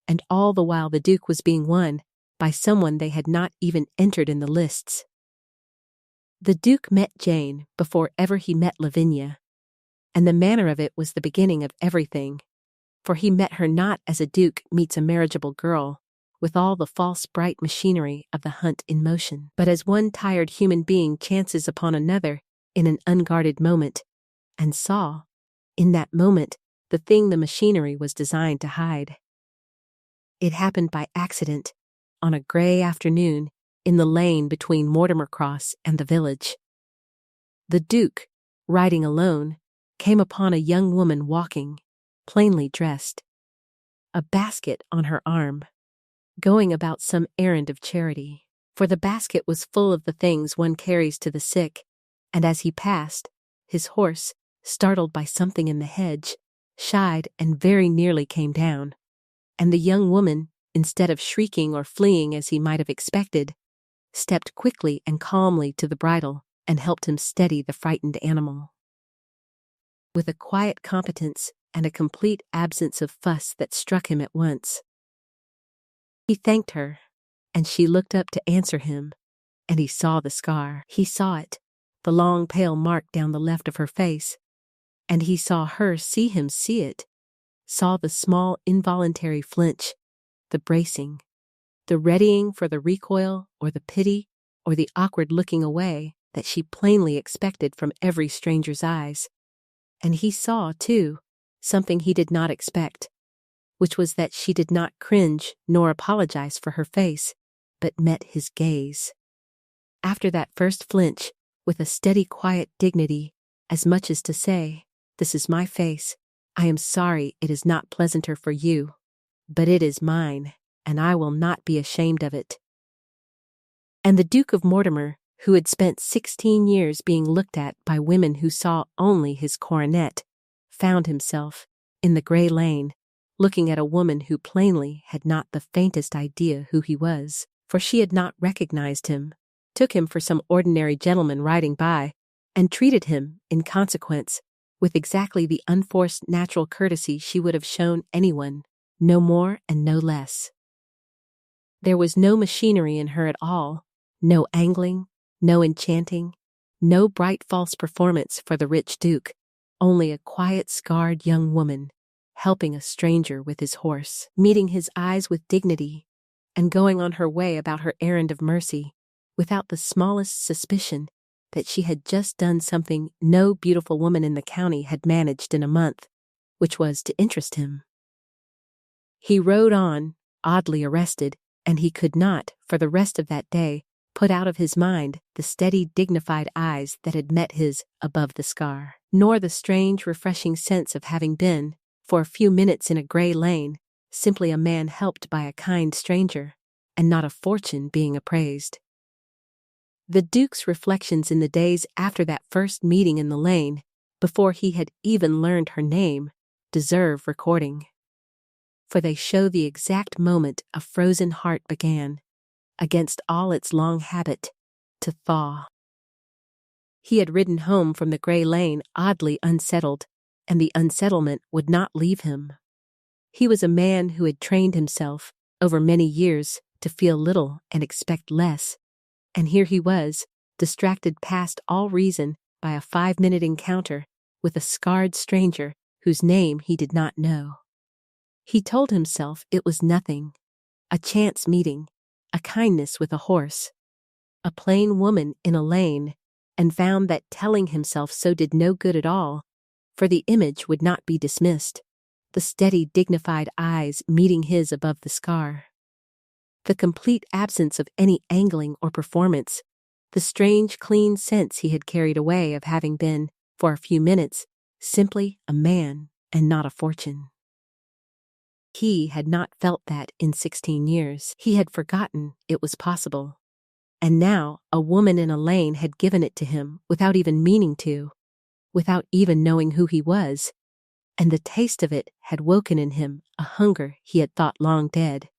and all the while the Duke was being won by someone they had not even entered in the lists. The Duke met Jane before ever he met Lavinia, and the manner of it was the beginning of everything, for he met her not as a duke meets a marriageable girl, with all the false bright machinery of the hunt in motion, but as one tired human being chances upon another in an unguarded moment, and saw, in that moment, the thing the machinery was designed to hide. It happened by accident, on a gray afternoon, in the lane between Mortimer Cross and the village. The Duke, riding alone, came upon a young woman walking, plainly dressed, a basket on her arm. going about some errand of charity. For the basket was full of the things one carries to the sick, and as he passed, his horse, startled by something in the hedge, shied and very nearly came down. And the young woman, instead of shrieking or fleeing as he might have expected, stepped quickly and calmly to the bridle and helped him steady the frightened animal. With a quiet competence and a complete absence of fuss that struck him at once. He thanked her, and she looked up to answer him, and he saw the scar. He saw it, the long pale mark down the left of her face, and he saw her see him see it, saw the small involuntary flinch, the bracing, the readying for the recoil or the pity or the awkward looking away that she plainly expected from every stranger's eyes. And he saw, too, something he did not expect, which was that she did not cringe nor apologize for her face, but met his gaze. After that first flinch, with a steady quiet dignity, as much as to say, "This is my face, I am sorry it is not pleasanter for you, but it is mine, and I will not be ashamed of it." And the Duke of Mortimer, who had spent 16 years being looked at by women who saw only his coronet, found himself, in the grey lane, looking at a woman who plainly had not the faintest idea who he was, for she had not recognized him, took him for some ordinary gentleman riding by, and treated him, in consequence, with exactly the unforced natural courtesy she would have shown anyone, no more and no less. There was no machinery in her at all, no angling, no enchanting, no bright false performance for the rich duke, only a quiet scarred young woman, helping a stranger with his horse, meeting his eyes with dignity, and going on her way about her errand of mercy, without the smallest suspicion that she had just done something no beautiful woman in the county had managed in a month, which was to interest him. He rode on, oddly arrested, and he could not, for the rest of that day, put out of his mind the steady, dignified eyes that had met his above the scar, nor the strange, refreshing sense of having been, for a few minutes in a grey lane, simply a man helped by a kind stranger, and not a fortune being appraised. The Duke's reflections in the days after that first meeting in the lane, before he had even learned her name, deserve recording. For they show the exact moment a frozen heart began, against all its long habit, to thaw. He had ridden home from the grey lane oddly unsettled, and the unsettlement would not leave him. He was a man who had trained himself, over many years, to feel little and expect less, and here he was, distracted past all reason by a 5-minute encounter with a scarred stranger whose name he did not know. He told himself it was nothing, a chance meeting, a kindness with a horse, a plain woman in a lane, and found that telling himself so did no good at all, for the image would not be dismissed, the steady, dignified eyes meeting his above the scar. The complete absence of any angling or performance, the strange, clean sense he had carried away of having been, for a few minutes, simply a man and not a fortune. He had not felt that in 16 years. He had forgotten it was possible. And now a woman in a lane had given it to him without even meaning to, without even knowing who he was, and the taste of it had woken in him a hunger he had thought long dead.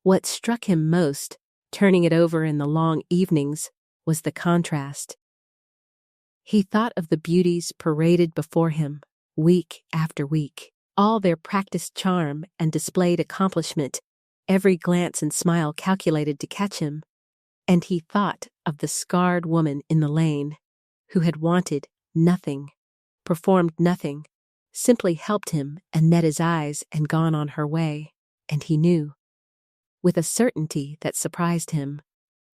What struck him most, turning it over in the long evenings, was the contrast. He thought of the beauties paraded before him, week after week, all their practiced charm and displayed accomplishment, every glance and smile calculated to catch him, and he thought of the scarred woman in the lane, who had wanted nothing, performed nothing, simply helped him and met his eyes and gone on her way, and he knew, with a certainty that surprised him,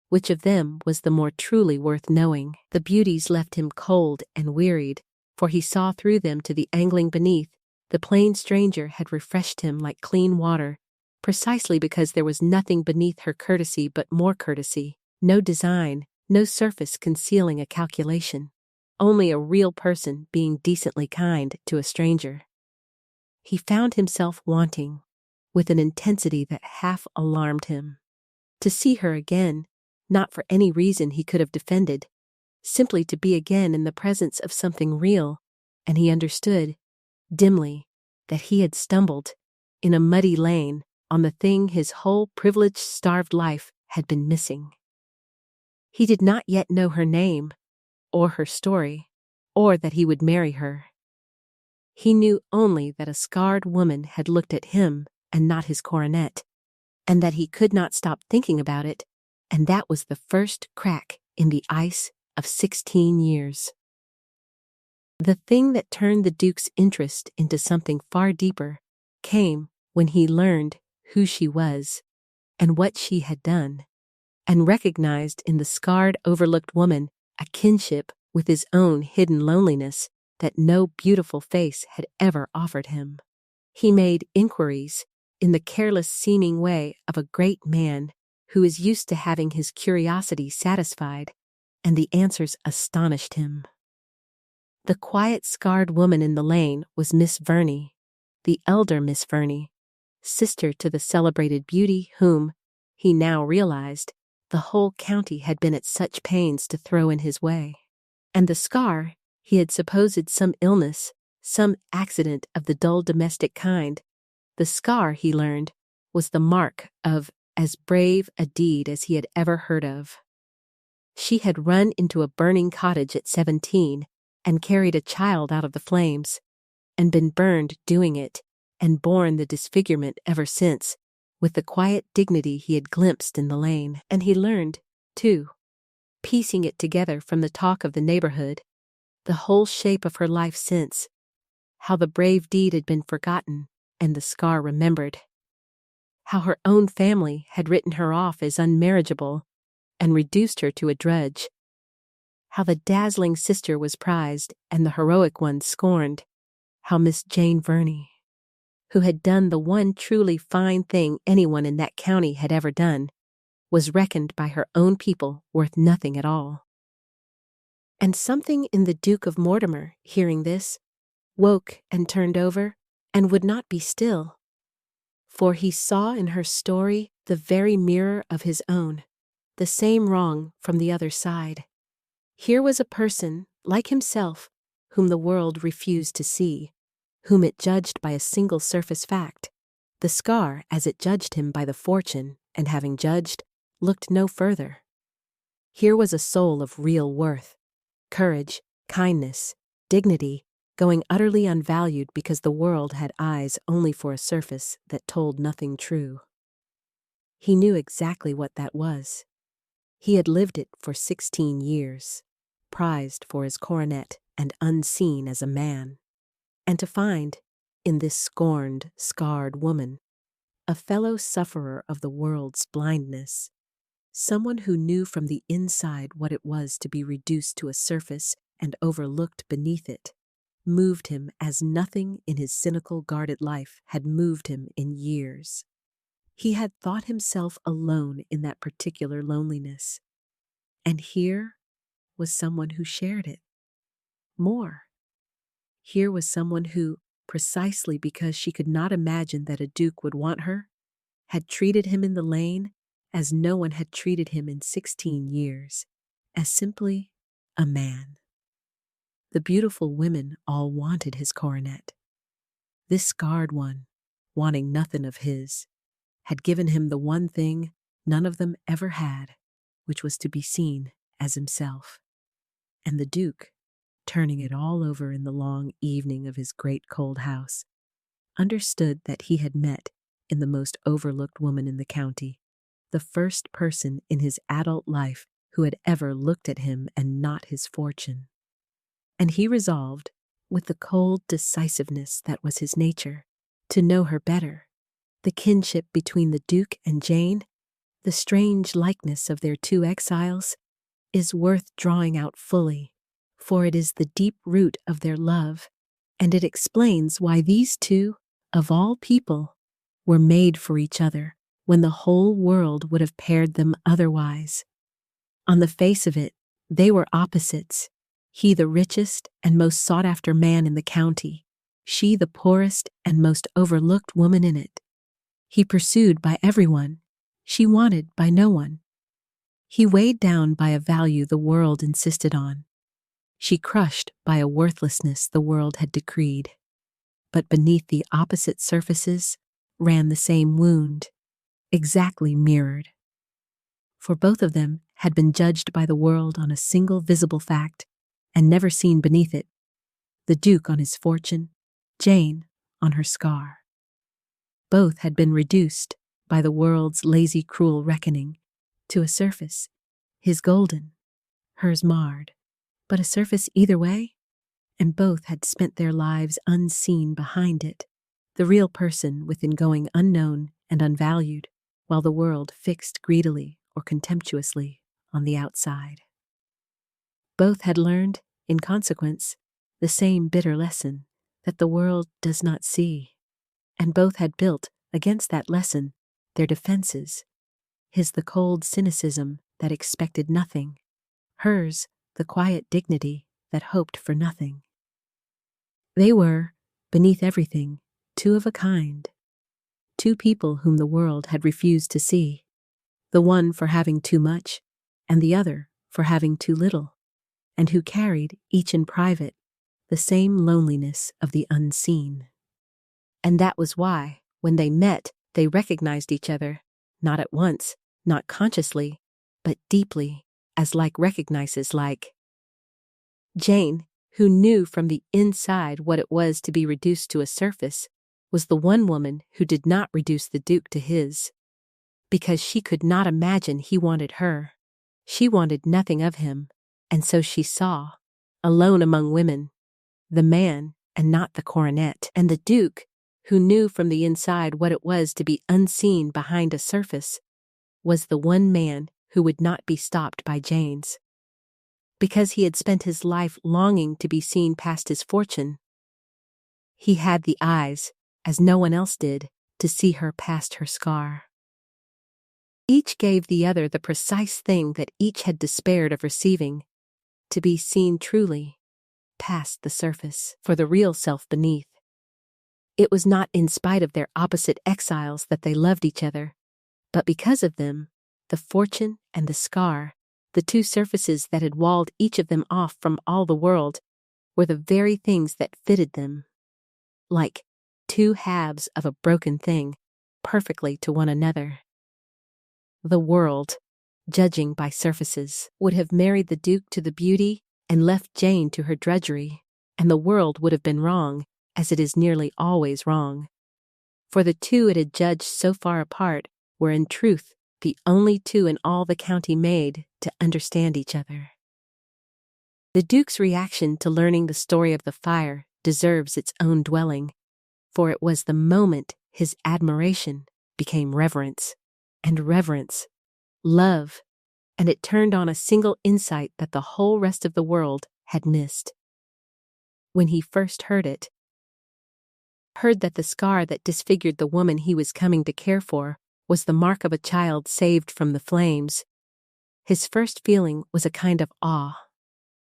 which of them was the more truly worth knowing. The beauties left him cold and wearied, for he saw through them to the angling beneath. The plain stranger had refreshed him like clean water, precisely because there was nothing beneath her courtesy but more courtesy, no design, no surface concealing a calculation, only a real person being decently kind to a stranger. He found himself wanting, with an intensity that half alarmed him. To see her again, not for any reason he could have defended, simply to be again in the presence of something real, and he understood, dimly, that he had stumbled, in a muddy lane, on the thing his whole privilege-starved life had been missing. He did not yet know her name, or her story, or that he would marry her. He knew only that a scarred woman had looked at him and not his coronet, and that he could not stop thinking about it, and that was the first crack in the ice of 16 years. The thing that turned the Duke's interest into something far deeper came when he learned who she was and what she had done, and recognized in the scarred, overlooked woman a kinship with his own hidden loneliness that no beautiful face had ever offered him. He made inquiries in the careless seeming way of a great man who is used to having his curiosity satisfied, and the answers astonished him. The quiet, scarred woman in the lane was Miss Verney, the elder Miss Verney, sister to the celebrated beauty whom, he now realized, the whole county had been at such pains to throw in his way. And the scar, he had supposed some illness, some accident of the dull domestic kind. The scar, he learned, was the mark of as brave a deed as he had ever heard of. She had run into a burning cottage at 17 and carried a child out of the flames, and been burned doing it, and borne the disfigurement ever since, with the quiet dignity he had glimpsed in the lane. And he learned, too, piecing it together from the talk of the neighborhood, the whole shape of her life since, how the brave deed had been forgotten and the scar remembered, how her own family had written her off as unmarriageable and reduced her to a drudge, how the dazzling sister was prized and the heroic one scorned, how Miss Jane Verney, who had done the one truly fine thing anyone in that county had ever done, was reckoned by her own people worth nothing at all. And something in the Duke of Mortimer, hearing this, woke and turned over, and would not be still. For he saw in her story the very mirror of his own, the same wrong from the other side. Here was a person, like himself, whom the world refused to see, whom it judged by a single surface fact, the scar as it judged him by the fortune, and having judged, looked no further. Here was a soul of real worth, courage, kindness, dignity, going utterly unvalued because the world had eyes only for a surface that told nothing true. He knew exactly what that was. He had lived it for 16 years, prized for his coronet and unseen as a man. And to find, in this scorned, scarred woman, a fellow sufferer of the world's blindness, someone who knew from the inside what it was to be reduced to a surface and overlooked beneath it, moved him as nothing in his cynical, guarded life had moved him in years. He had thought himself alone in that particular loneliness, and here was someone who shared it. More, here was someone who, precisely because she could not imagine that a duke would want her, had treated him in the lane as no one had treated him in 16 years, as simply a man. The beautiful women all wanted his coronet. This scarred one, wanting nothing of his, had given him the one thing none of them ever had, which was to be seen as himself. And the Duke, turning it all over in the long evening of his great cold house, understood that he had met, in the most overlooked woman in the county, the first person in his adult life who had ever looked at him and not his fortune. And he resolved, with the cold decisiveness that was his nature, to know her better. The kinship between the Duke and Jane, the strange likeness of their two exiles, is worth drawing out fully, for it is the deep root of their love, and it explains why these two, of all people, were made for each other when the whole world would have paired them otherwise. On the face of it, they were opposites, he the richest and most sought-after man in the county, she the poorest and most overlooked woman in it. He pursued by everyone, she wanted by no one. He weighed down by a value the world insisted on. She crushed by a worthlessness the world had decreed. But beneath the opposite surfaces ran the same wound, exactly mirrored. For both of them had been judged by the world on a single visible fact and never seen beneath it, the Duke on his fortune, Jane on her scar. Both had been reduced by the world's lazy, cruel reckoning to a surface, his golden, hers marred, but a surface either way, and both had spent their lives unseen behind it, the real person within going unknown and unvalued, while the world fixed greedily or contemptuously on the outside. Both had learned, in consequence, the same bitter lesson that the world does not see, and both had built, against that lesson, their defenses, his the cold cynicism that expected nothing, hers the quiet dignity that hoped for nothing. They were, beneath everything, two of a kind, two people whom the world had refused to see, the one for having too much, and the other for having too little, and who carried, each in private, the same loneliness of the unseen. And that was why, when they met, they recognized each other, not at once, not consciously, but deeply, as like recognizes like. Jane, who knew from the inside what it was to be reduced to a surface, was the one woman who did not reduce the Duke to his. Because she could not imagine he wanted her. She wanted nothing of him, and so she saw, alone among women, the man and not the coronet. And the Duke, who knew from the inside what it was to be unseen behind a surface, was the one man who would not be stopped by Jane's. Because he had spent his life longing to be seen past his fortune. He had the eyes, as no one else did, to see her past her scar. Each gave the other the precise thing that each had despaired of receiving, to be seen truly, past the surface, for the real self beneath. It was not in spite of their opposite exiles that they loved each other, but because of them, the fortune and the scar, the two surfaces that had walled each of them off from all the world, were the very things that fitted them, like two halves of a broken thing, perfectly to one another. The world, judging by surfaces, would have married the Duke to the beauty and left Jane to her drudgery, and the world would have been wrong, as it is nearly always wrong. For the two it had judged so far apart were in truth the only two in all the county made to understand each other. The Duke's reaction to learning the story of the fire deserves its own dwelling, for it was the moment his admiration became reverence, and reverence, love, and it turned on a single insight that the whole rest of the world had missed. When he first heard it, heard that the scar that disfigured the woman he was coming to care for was the mark of a child saved from the flames, his first feeling was a kind of awe.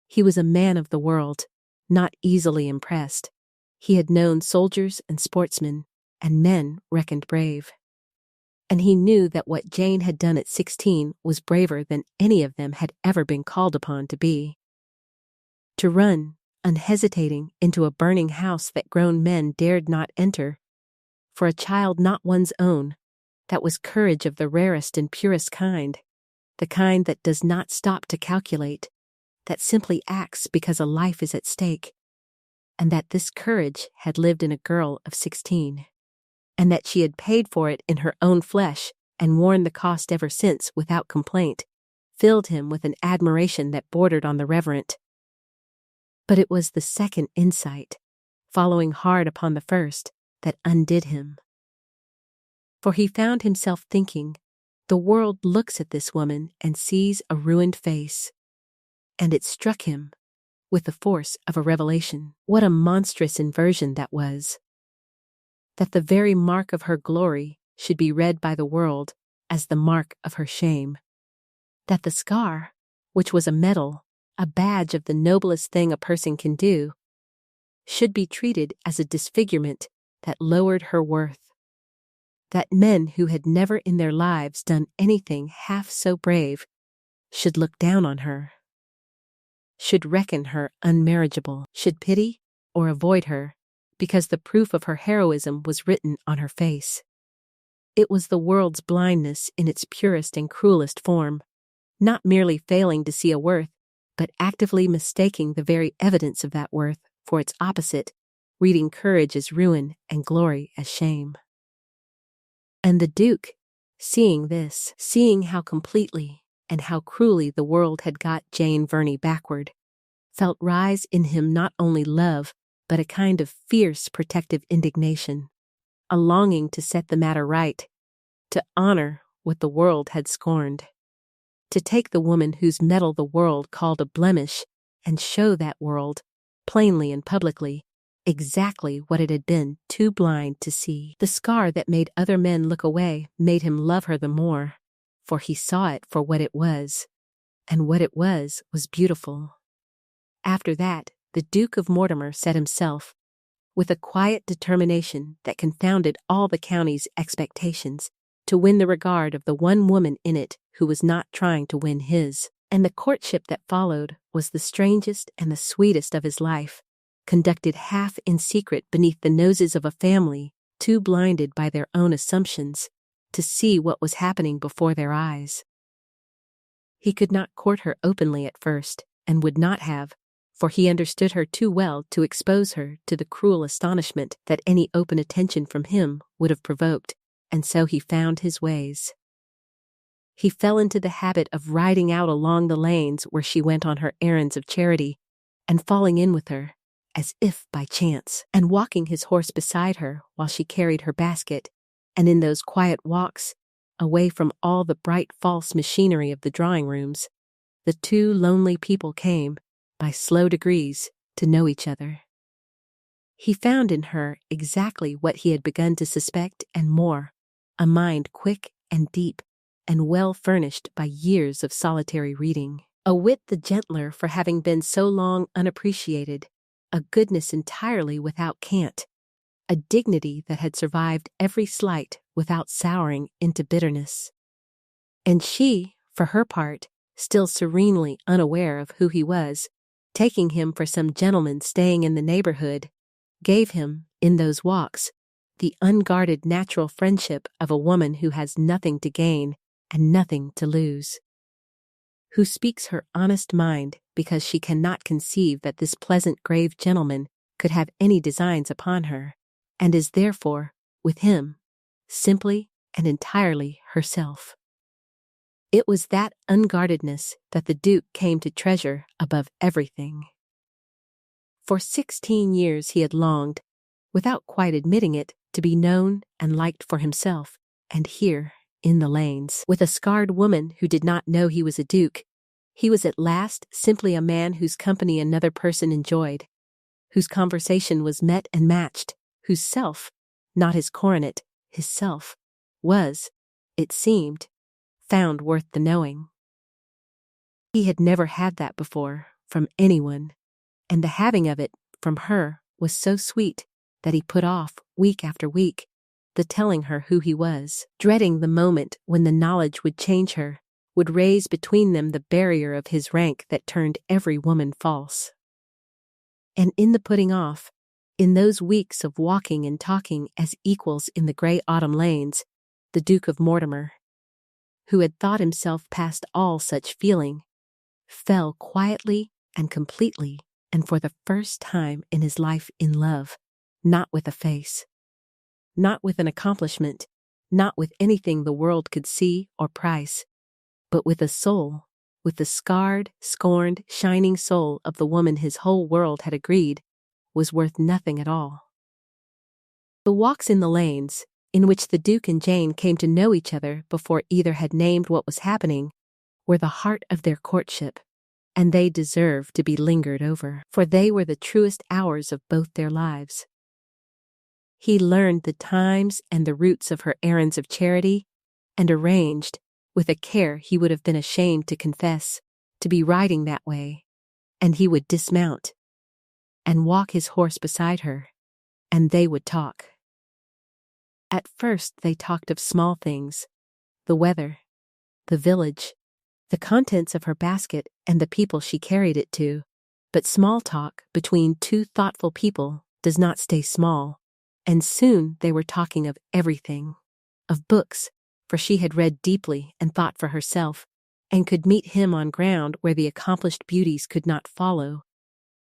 He was a man of the world, not easily impressed. He had known soldiers and sportsmen, and men reckoned brave. And he knew that what Jane had done at 16 was braver than any of them had ever been called upon to be. To run, unhesitating, into a burning house that grown men dared not enter, for a child not one's own, that was courage of the rarest and purest kind, the kind that does not stop to calculate, that simply acts because a life is at stake, and that this courage had lived in a girl of 16, and that she had paid for it in her own flesh and worn the cost ever since without complaint, filled him with an admiration that bordered on the reverent. But it was the second insight, following hard upon the first, that undid him. For he found himself thinking, the world looks at this woman and sees a ruined face. And it struck him, with the force of a revelation, what a monstrous inversion that was. That the very mark of her glory should be read by the world as the mark of her shame. That the scar, which was a medal, a badge of the noblest thing a person can do, should be treated as a disfigurement that lowered her worth. that men who had never in their lives done anything half so brave should look down on her, should reckon her unmarriageable, should pity or avoid her, because the proof of her heroism was written on her face. It was the world's blindness in its purest and cruelest form, not merely failing to see a worth, but actively mistaking the very evidence of that worth for its opposite, reading courage as ruin and glory as shame. And the Duke, seeing this, seeing how completely and how cruelly the world had got Jane Verney backward, felt rise in him not only love, but a kind of fierce protective indignation, a longing to set the matter right, to honor what the world had scorned, to take the woman whose metal the world called a blemish and show that world, plainly and publicly, exactly what it had been too blind to see. The scar that made other men look away made him love her the more, for he saw it for what it was, and what it was beautiful. After that, the Duke of Mortimer set himself, with a quiet determination that confounded all the county's expectations, to win the regard of the one woman in it who was not trying to win his. And the courtship that followed was the strangest and the sweetest of his life, conducted half in secret beneath the noses of a family too blinded by their own assumptions to see what was happening before their eyes. He could not court her openly at first, and would not have, for he understood her too well to expose her to the cruel astonishment that any open attention from him would have provoked, and so he found his ways. He fell into the habit of riding out along the lanes where she went on her errands of charity, and falling in with her, as if by chance, and walking his horse beside her while she carried her basket, and in those quiet walks, away from all the bright false machinery of the drawing-rooms, the two lonely people came, by slow degrees, to know each other. He found in her exactly what he had begun to suspect and more, a mind quick and deep, and well furnished by years of solitary reading, a wit the gentler for having been so long unappreciated, a goodness entirely without cant, a dignity that had survived every slight without souring into bitterness. And she, for her part, still serenely unaware of who he was, taking him for some gentleman staying in the neighborhood, gave him, in those walks, the unguarded natural friendship of a woman who has nothing to gain and nothing to lose, who speaks her honest mind because she cannot conceive that this pleasant grave gentleman could have any designs upon her, and is therefore, with him, simply and entirely herself. It was that unguardedness that the Duke came to treasure above everything. For 16 years he had longed, without quite admitting it, to be known and liked for himself, and here, in the lanes, with a scarred woman who did not know he was a duke, he was at last simply a man whose company another person enjoyed, whose conversation was met and matched, whose self, not his coronet, his self, was, it seemed, found worth the knowing. He had never had that before, from anyone, and the having of it, from her, was so sweet that he put off, week after week, the telling her who he was, dreading the moment when the knowledge would change her, would raise between them the barrier of his rank that turned every woman false. And in the putting off, in those weeks of walking and talking as equals in the gray autumn lanes, the Duke of Mortimer, who had thought himself past all such feeling, fell quietly and completely, and for the first time in his life, in love, not with a face, not with an accomplishment, not with anything the world could see or price, but with a soul, with the scarred, scorned, shining soul of the woman his whole world had agreed was worth nothing at all. The walks in the lanes, in which the Duke and Jane came to know each other before either had named what was happening, were the heart of their courtship, and they deserved to be lingered over, for they were the truest hours of both their lives. He learned the times and the routes of her errands of charity, and arranged, with a care he would have been ashamed to confess, to be riding that way, and he would dismount, and walk his horse beside her, and they would talk. At first they talked of small things, the weather, the village, the contents of her basket and the people she carried it to. But small talk between two thoughtful people does not stay small, and soon they were talking of everything. Of books, for she had read deeply and thought for herself, and could meet him on ground where the accomplished beauties could not follow.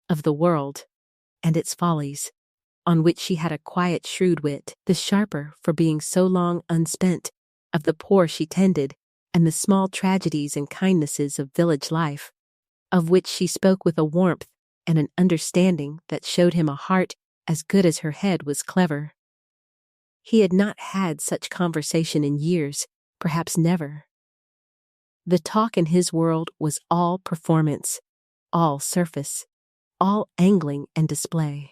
Of the world, and its follies, on which she had a quiet shrewd wit, the sharper for being so long unspent, of the poor she tended, and the small tragedies and kindnesses of village life, of which she spoke with a warmth and an understanding that showed him a heart as good as her head was clever. He had not had such conversation in years, perhaps never. The talk in his world was all performance, all surface, all angling and display.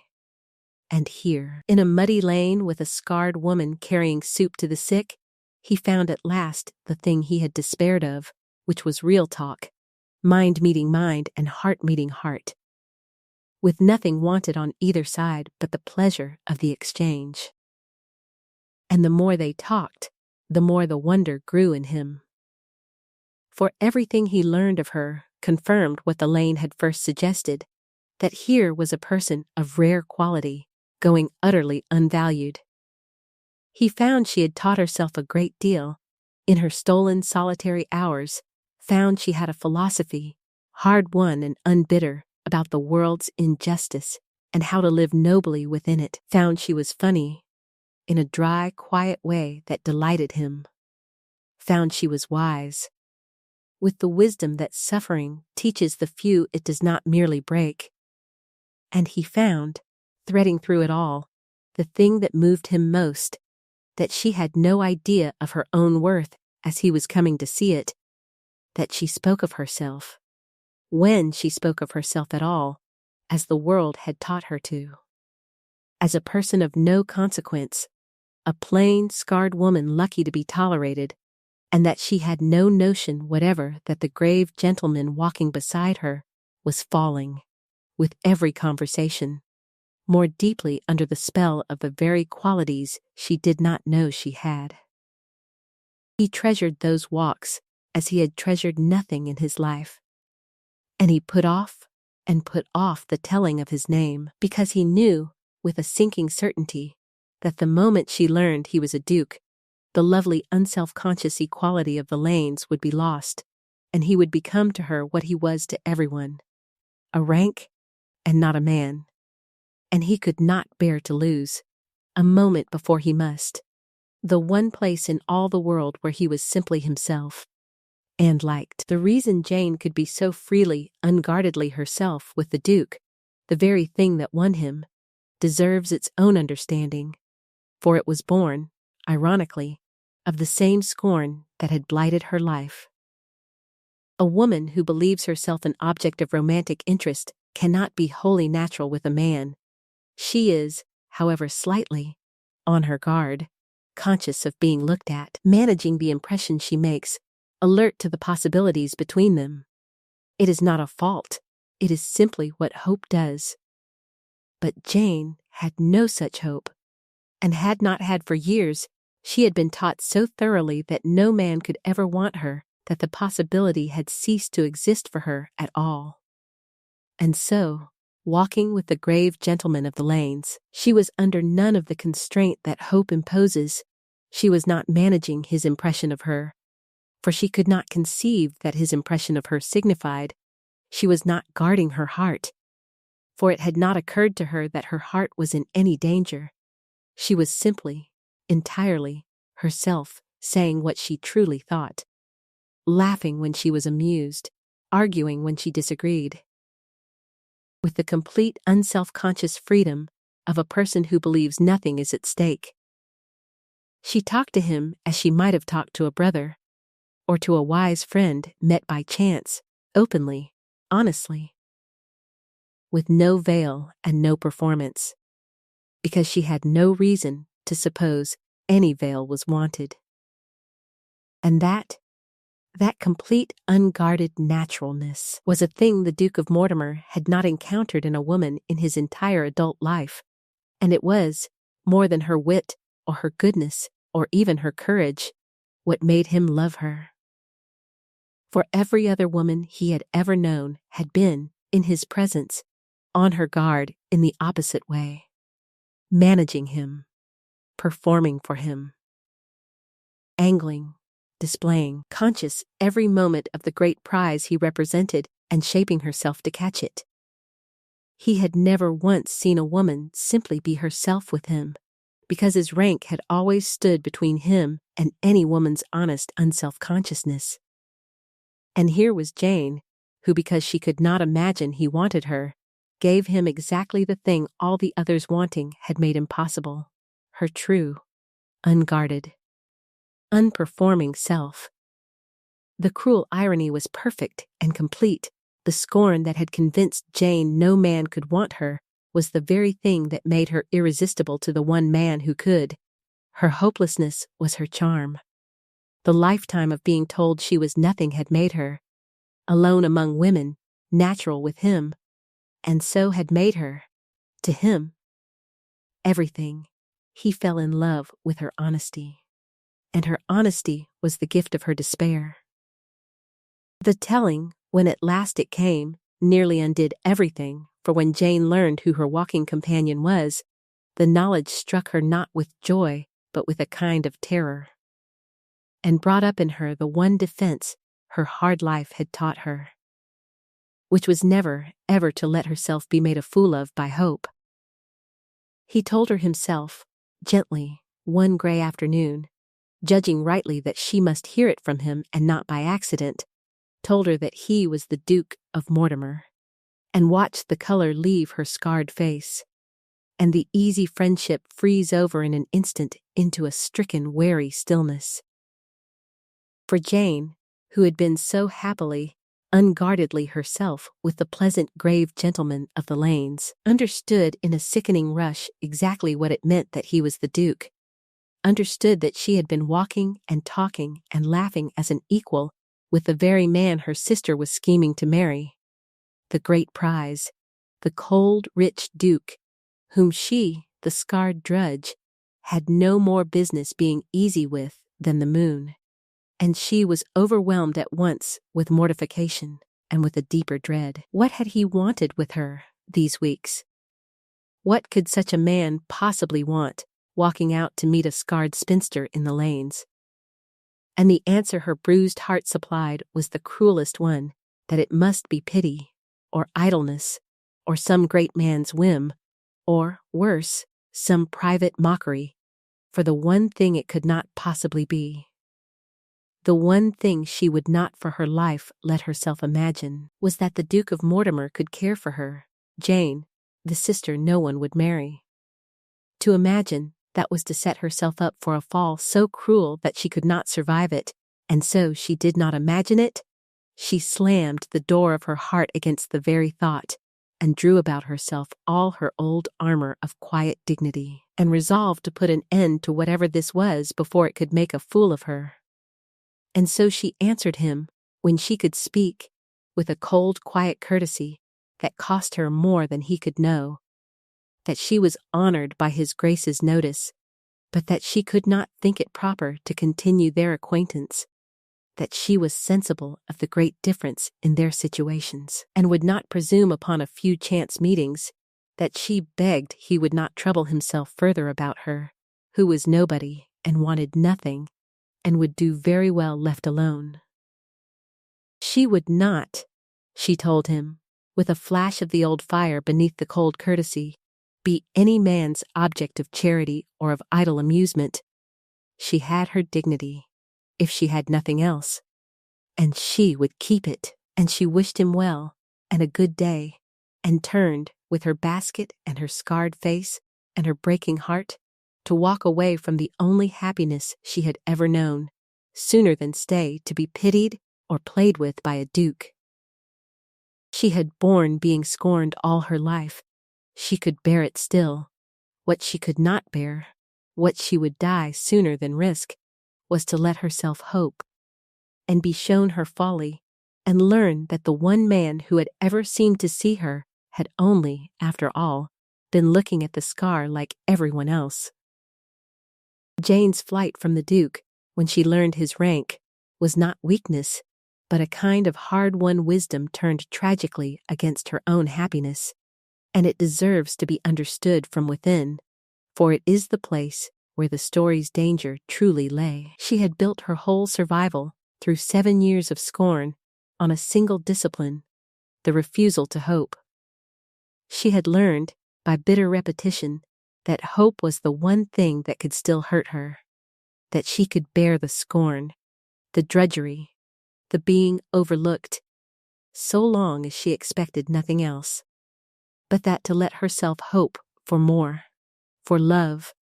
And here, in a muddy lane with a scarred woman carrying soup to the sick, he found at last the thing he had despaired of, which was real talk, mind meeting mind and heart meeting heart, with nothing wanted on either side but the pleasure of the exchange. And the more they talked, the more the wonder grew in him. For everything he learned of her confirmed what the lane had first suggested, that here was a person of rare quality, going utterly unvalued. He found she had taught herself a great deal, in her stolen solitary hours, found she had a philosophy, hard-won and unbitter, about the world's injustice and how to live nobly within it, found she was funny, in a dry, quiet way that delighted him, found she was wise, with the wisdom that suffering teaches the few it does not merely break. And he found, threading through it all, the thing that moved him most, that she had no idea of her own worth as he was coming to see it, that she spoke of herself, when she spoke of herself at all, as the world had taught her to, as a person of no consequence, a plain, scarred woman lucky to be tolerated, and that she had no notion whatever that the grave gentleman walking beside her was falling, with every conversation, more deeply under the spell of the very qualities she did not know she had. He treasured those walks as he had treasured nothing in his life, and he put off the telling of his name, because he knew, with a sinking certainty, that the moment she learned he was a duke, the lovely unself-conscious equality of the lanes would be lost, and he would become to her what he was to everyone, a rank and not a man. And he could not bear to lose, a moment before he must, the one place in all the world where he was simply himself, and liked. The reason Jane could be so freely, unguardedly herself with the Duke, the very thing that won him, deserves its own understanding, for it was born, ironically, of the same scorn that had blighted her life. A woman who believes herself an object of romantic interest cannot be wholly natural with a man. She is, however slightly, on her guard, conscious of being looked at, managing the impression she makes, alert to the possibilities between them. It is not a fault, it is simply what hope does. But Jane had no such hope, and had not had for years. She had been taught so thoroughly that no man could ever want her, that the possibility had ceased to exist for her at all. And so, walking with the grave gentleman of the lanes, she was under none of the constraint that hope imposes. She was not managing his impression of her, for she could not conceive that his impression of her signified. She was not guarding her heart, for it had not occurred to her that her heart was in any danger. She was simply, entirely, herself, saying what she truly thought, laughing when she was amused, arguing when she disagreed, with the complete unself-conscious freedom of a person who believes nothing is at stake. She talked to him as she might have talked to a brother, or to a wise friend met by chance, openly, honestly, with no veil and no performance, because she had no reason to suppose any veil was wanted. And that complete unguarded naturalness was a thing the Duke of Mortimer had not encountered in a woman in his entire adult life, and it was, more than her wit, or her goodness, or even her courage, what made him love her. For every other woman he had ever known had been, in his presence, on her guard in the opposite way, managing him, performing for him, angling, displaying, conscious every moment of the great prize he represented and shaping herself to catch it. He had never once seen a woman simply be herself with him, because his rank had always stood between him and any woman's honest unself-consciousness. And here was Jane, who, because she could not imagine he wanted her, gave him exactly the thing all the others wanting had made impossible: her true, unguarded, unperforming self. The cruel irony was perfect and complete. The scorn that had convinced Jane no man could want her was the very thing that made her irresistible to the one man who could. Her hopelessness was her charm. The lifetime of being told she was nothing had made her, alone among women, natural with him, and so had made her, to him, everything. He fell in love with her honesty, and her honesty was the gift of her despair. The telling, when at last it came, nearly undid everything, for when Jane learned who her walking companion was, the knowledge struck her not with joy, but with a kind of terror, and brought up in her the one defense her hard life had taught her, which was never, ever to let herself be made a fool of by hope. He told her himself, gently, one gray afternoon, judging rightly that she must hear it from him and not by accident, told her that he was the Duke of Mortimer, and watched the color leave her scarred face, and the easy friendship freeze over in an instant into a stricken, wary stillness. For Jane, who had been so happily, unguardedly herself with the pleasant, grave gentleman of the lanes, understood in a sickening rush exactly what it meant that he was the Duke, understood that she had been walking and talking and laughing as an equal with the very man her sister was scheming to marry, the great prize, the cold, rich Duke, whom she, the scarred drudge, had no more business being easy with than the moon. And she was overwhelmed at once with mortification and with a deeper dread. What had he wanted with her these weeks? What could such a man possibly want, walking out to meet a scarred spinster in the lanes? And the answer her bruised heart supplied was the cruelest one, that it must be pity, or idleness, or some great man's whim, or, worse, some private mockery, for the one thing it could not possibly be. The one thing she would not for her life let herself imagine was that the Duke of Mortimer could care for her, Jane, the sister no one would marry. To imagine that was to set herself up for a fall so cruel that she could not survive it, and so she did not imagine it. She slammed the door of her heart against the very thought, and drew about herself all her old armor of quiet dignity, and resolved to put an end to whatever this was before it could make a fool of her. And so she answered him, when she could speak, with a cold, quiet courtesy that cost her more than he could know, that she was honored by his grace's notice, but that she could not think it proper to continue their acquaintance, that she was sensible of the great difference in their situations, and would not presume upon a few chance meetings, that she begged he would not trouble himself further about her, who was nobody and wanted nothing, and would do very well left alone. She would not, she told him, with a flash of the old fire beneath the cold courtesy, be any man's object of charity or of idle amusement. She had her dignity, if she had nothing else, and she would keep it, and she wished him well, and a good day, and turned, with her basket and her scarred face and her breaking heart, to walk away from the only happiness she had ever known, sooner than stay to be pitied or played with by a duke. She had borne being scorned all her life. She could bear it still. What she could not bear, what she would die sooner than risk, was to let herself hope, and be shown her folly, and learn that the one man who had ever seemed to see her had only, after all, been looking at the scar like everyone else. Jane's flight from the Duke, when she learned his rank, was not weakness, but a kind of hard-won wisdom turned tragically against her own happiness, and it deserves to be understood from within, for it is the place where the story's danger truly lay. She had built her whole survival, through 7 years of scorn, on a single discipline, the refusal to hope. She had learned, by bitter repetition, that hope was the one thing that could still hurt her, that she could bear the scorn, the drudgery, the being overlooked, so long as she expected nothing else, but that to let herself hope for more, for love,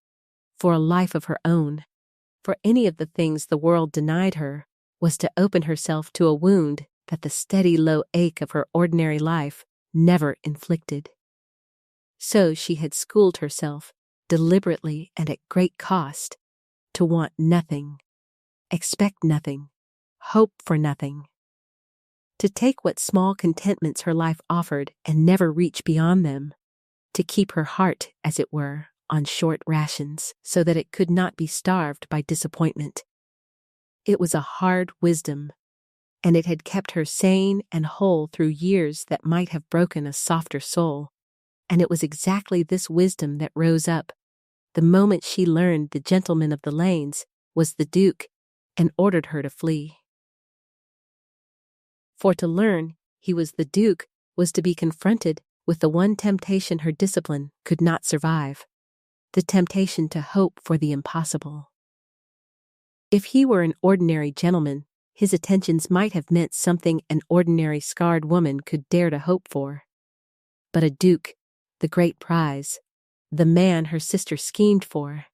for a life of her own, for any of the things the world denied her, was to open herself to a wound that the steady low ache of her ordinary life never inflicted. So she had schooled herself, deliberately and at great cost, to want nothing, expect nothing, hope for nothing. To take what small contentments her life offered and never reach beyond them. To keep her heart, as it were, on short rations, so that it could not be starved by disappointment. It was a hard wisdom, and it had kept her sane and whole through years that might have broken a softer soul. And it was exactly this wisdom that rose up, the moment she learned the gentleman of the lanes was the Duke, and ordered her to flee. For to learn he was the Duke was to be confronted with the one temptation her discipline could not survive, the temptation to hope for the impossible. If he were an ordinary gentleman, his attentions might have meant something an ordinary scarred woman could dare to hope for. But a Duke, the great prize, the man her sister schemed for,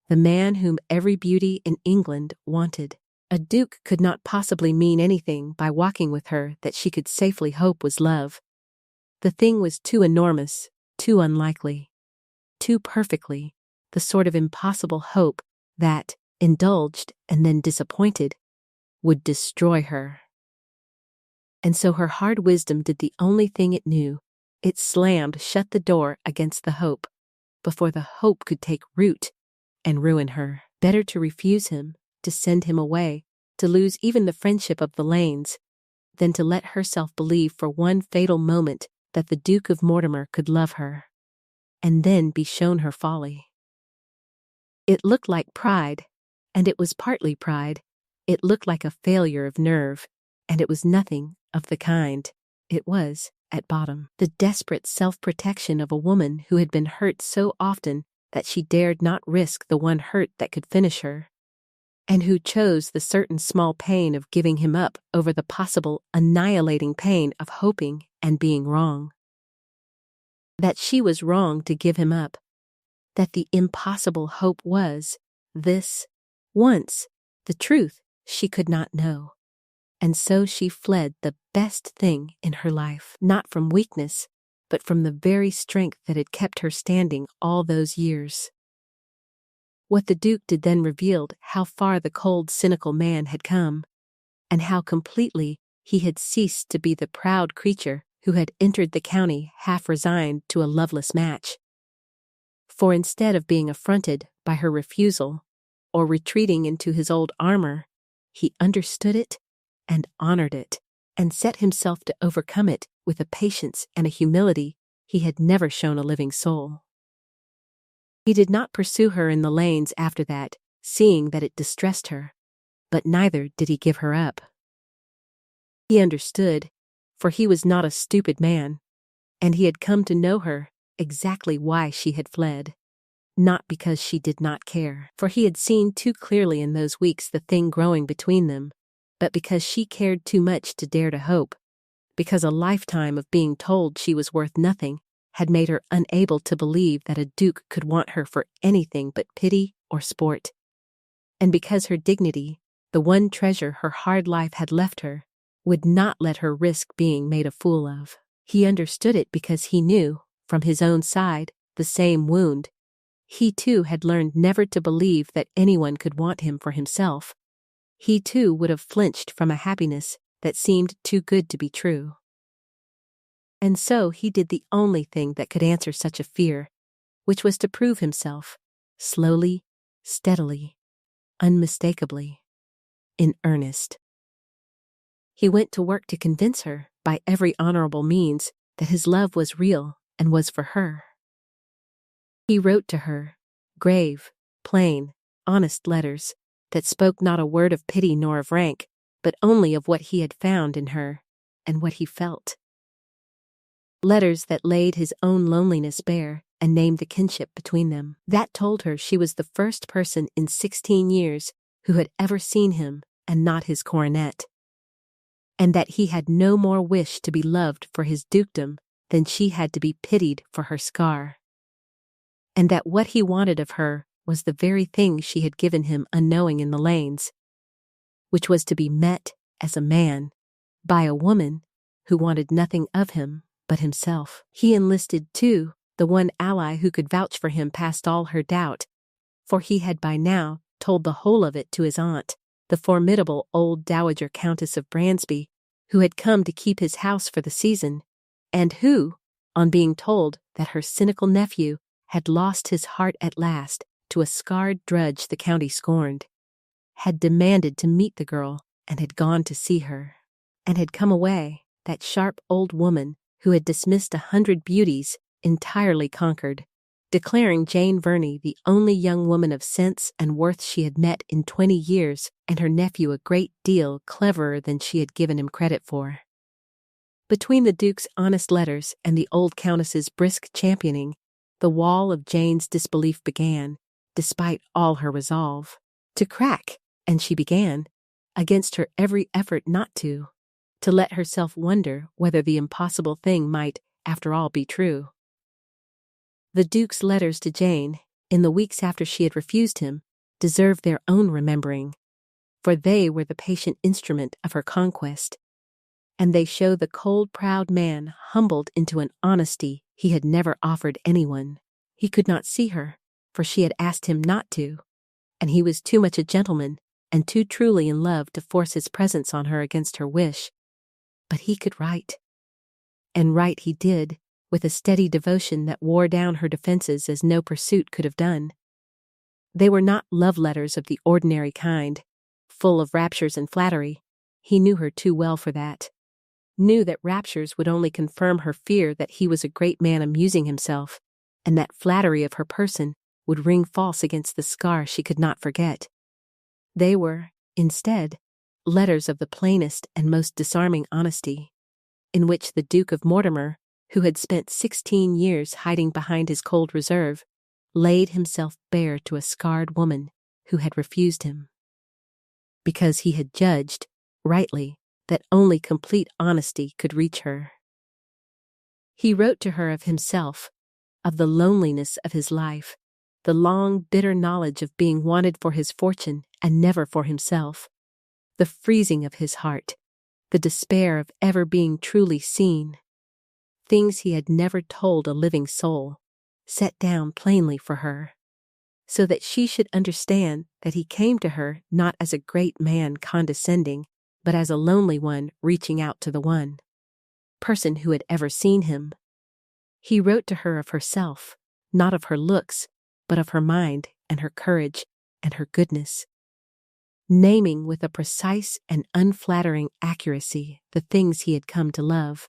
the man whom every beauty in England wanted, a Duke could not possibly mean anything by walking with her that she could safely hope was love. The thing was too enormous, too unlikely, too perfectly the sort of impossible hope that, indulged and then disappointed, would destroy her. And so her hard wisdom did the only thing it knew. It slammed shut the door against the hope, before the hope could take root and ruin her. Better to refuse him, to send him away, to lose even the friendship of the Lanes, than to let herself believe for one fatal moment that the Duke of Mortimer could love her, and then be shown her folly. It looked like pride, and it was partly pride. It looked like a failure of nerve, and it was nothing of the kind. It was, at bottom, the desperate self-protection of a woman who had been hurt so often that she dared not risk the one hurt that could finish her, and who chose the certain small pain of giving him up over the possible annihilating pain of hoping and being wrong. That she was wrong to give him up, that the impossible hope was, this, once, the truth she could not know. And so she fled the best thing in her life, not from weakness, but from the very strength that had kept her standing all those years. What the Duke did then revealed how far the cold, cynical man had come, and how completely he had ceased to be the proud creature who had entered the county half resigned to a loveless match. For instead of being affronted by her refusal, or retreating into his old armor, he understood it and honored it, and set himself to overcome it with a patience and a humility he had never shown a living soul. He did not pursue her in the lanes after that, seeing that it distressed her, but neither did he give her up. He understood, for he was not a stupid man, and he had come to know her exactly why she had fled. Not because she did not care, for he had seen too clearly in those weeks the thing growing between them, but because she cared too much to dare to hope, because a lifetime of being told she was worth nothing had made her unable to believe that a Duke could want her for anything but pity or sport. And because her dignity, the one treasure her hard life had left her, would not let her risk being made a fool of. He understood it because he knew, from his own side, the same wound. He too had learned never to believe that anyone could want him for himself. He too would have flinched from a happiness that seemed too good to be true. And so he did the only thing that could answer such a fear, which was to prove himself, slowly, steadily, unmistakably, in earnest. He went to work to convince her, by every honorable means, that his love was real and was for her. He wrote to her grave, plain, honest letters that spoke not a word of pity nor of rank, but only of what he had found in her and what he felt. Letters that laid his own loneliness bare and named the kinship between them. That told her she was the first person in 16 years who had ever seen him and not his coronet, and that he had no more wish to be loved for his dukedom than she had to be pitied for her scar, and that what he wanted of her was the very thing she had given him unknowing in the lanes, which was to be met as a man by a woman who wanted nothing of him but himself. He enlisted, too, the one ally who could vouch for him past all her doubt, for he had by now told the whole of it to his aunt, the formidable old Dowager Countess of Bransby, who had come to keep his house for the season, and who, on being told that her cynical nephew had lost his heart at last to a scarred drudge the county scorned, had demanded to meet the girl and had gone to see her, and had come away, that sharp old woman who had dismissed 100 beauties, entirely conquered, declaring Jane Verney the only young woman of sense and worth she had met in 20 years, and her nephew a great deal cleverer than she had given him credit for. Between the Duke's honest letters and the old Countess's brisk championing, the wall of Jane's disbelief began, despite all her resolve, to crack, and she began, against her every effort not to let herself wonder whether the impossible thing might, after all, be true. The Duke's letters to Jane, in the weeks after she had refused him, deserve their own remembering, for they were the patient instrument of her conquest, and they show the cold, proud man humbled into an honesty he had never offered anyone. He could not see her, for she had asked him not to, and he was too much a gentleman and too truly in love to force his presence on her against her wish. But he could write, and write he did, with a steady devotion that wore down her defenses as no pursuit could have done. They were not love letters of the ordinary kind, full of raptures and flattery. He knew her too well for that. Knew that raptures would only confirm her fear that he was a great man amusing himself, and that flattery of her person would ring false against the scar she could not forget. They were, instead, letters of the plainest and most disarming honesty, in which the Duke of Mortimer, who had spent 16 years hiding behind his cold reserve, laid himself bare to a scarred woman who had refused him, because he had judged, rightly, that only complete honesty could reach her. He wrote to her of himself, of the loneliness of his life, the long, bitter knowledge of being wanted for his fortune and never for himself, the freezing of his heart, the despair of ever being truly seen, things he had never told a living soul, set down plainly for her, so that she should understand that he came to her not as a great man condescending, but as a lonely one reaching out to the one person who had ever seen him. He wrote to her of herself, not of her looks, but of her mind and her courage and her goodness, naming with a precise and unflattering accuracy the things he had come to love,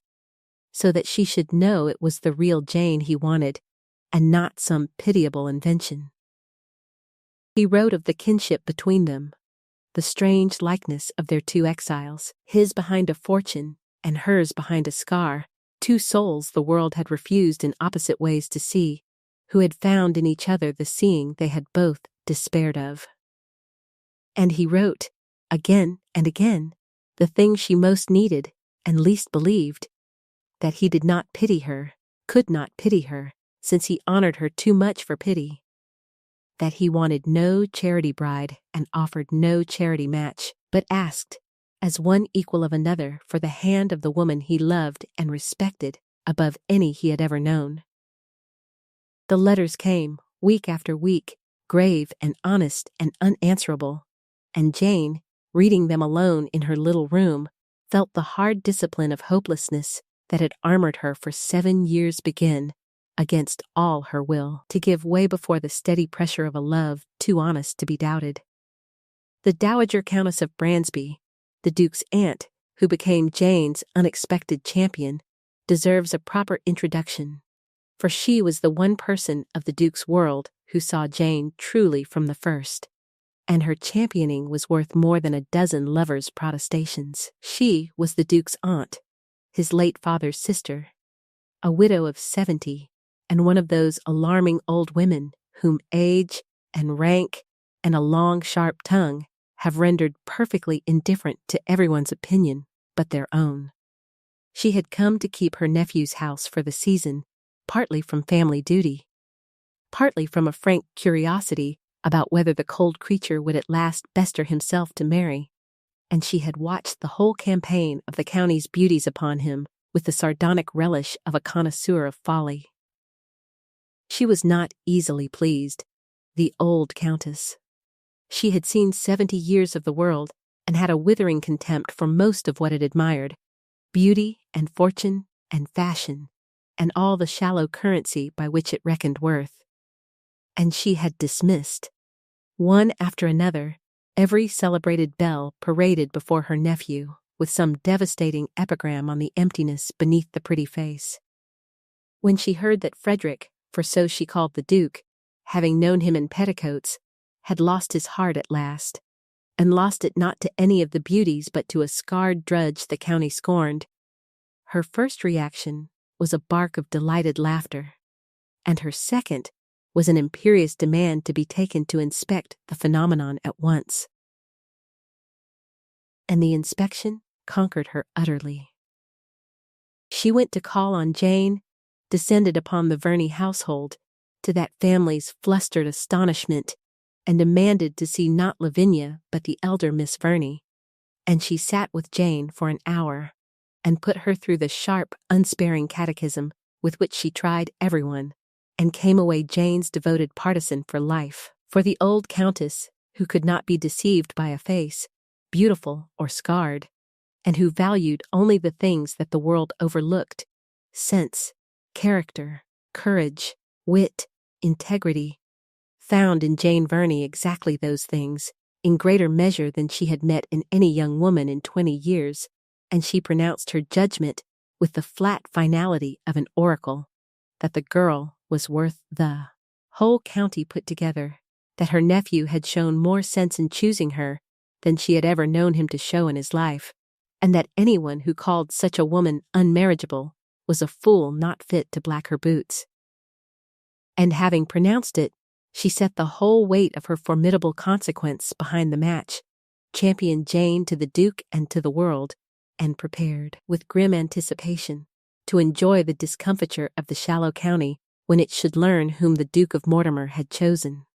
so that she should know it was the real Jane he wanted, and not some pitiable invention. He wrote of the kinship between them, the strange likeness of their two exiles, his behind a fortune and hers behind a scar, two souls the world had refused in opposite ways to see, who had found in each other the seeing they had both despaired of. And he wrote, again and again, the thing she most needed and least believed, that he did not pity her, could not pity her, since he honored her too much for pity, that he wanted no charity bride and offered no charity match, but asked, as one equal of another, for the hand of the woman he loved and respected above any he had ever known. The letters came, week after week, grave and honest and unanswerable, and Jane, reading them alone in her little room, felt the hard discipline of hopelessness that had armored her for 7 years begin, against all her will, to give way before the steady pressure of a love too honest to be doubted. The Dowager Countess of Bransby, the Duke's aunt, who became Jane's unexpected champion, deserves a proper introduction, for she was the one person of the Duke's world who saw Jane truly from the first, and her championing was worth more than a dozen lovers' protestations. She was the Duke's aunt, his late father's sister, a widow of 70, and one of those alarming old women whom age and rank and a long, sharp tongue have rendered perfectly indifferent to everyone's opinion but their own. She had come to keep her nephew's house for the season, partly from family duty, partly from a frank curiosity about whether the cold creature would at last bester himself to marry, and she had watched the whole campaign of the county's beauties upon him with the sardonic relish of a connoisseur of folly. She was not easily pleased, the old countess. She had seen 70 years of the world and had a withering contempt for most of what it admired, beauty and fortune and fashion, and all the shallow currency by which it reckoned worth. And she had dismissed, one after another, every celebrated belle paraded before her nephew, with some devastating epigram on the emptiness beneath the pretty face. When she heard that Frederick, for so she called the Duke, having known him in petticoats, had lost his heart at last, and lost it not to any of the beauties but to a scarred drudge the county scorned, her first reaction was a bark of delighted laughter, and her second was an imperious demand to be taken to inspect the phenomenon at once. And the inspection conquered her utterly. She went to call on Jane, descended upon the Verney household, to that family's flustered astonishment, and demanded to see not Lavinia but the elder Miss Verney, and she sat with Jane for an hour, and put her through the sharp, unsparing catechism with which she tried everyone, and came away Jane's devoted partisan for life. For the old countess, who could not be deceived by a face, beautiful or scarred, and who valued only the things that the world overlooked, sense, character, courage, wit, integrity, found in Jane Verney exactly those things, in greater measure than she had met in any young woman in 20 years, and she pronounced her judgment with the flat finality of an oracle, that the girl was worth the whole county put together, that her nephew had shown more sense in choosing her than she had ever known him to show in his life, and that anyone who called such a woman unmarriageable was a fool not fit to black her boots. And having pronounced it, she set the whole weight of her formidable consequence behind the match, championed Jane to the Duke and to the world, and prepared, with grim anticipation, to enjoy the discomfiture of the shallow county when it should learn whom the Duke of Mortimer had chosen.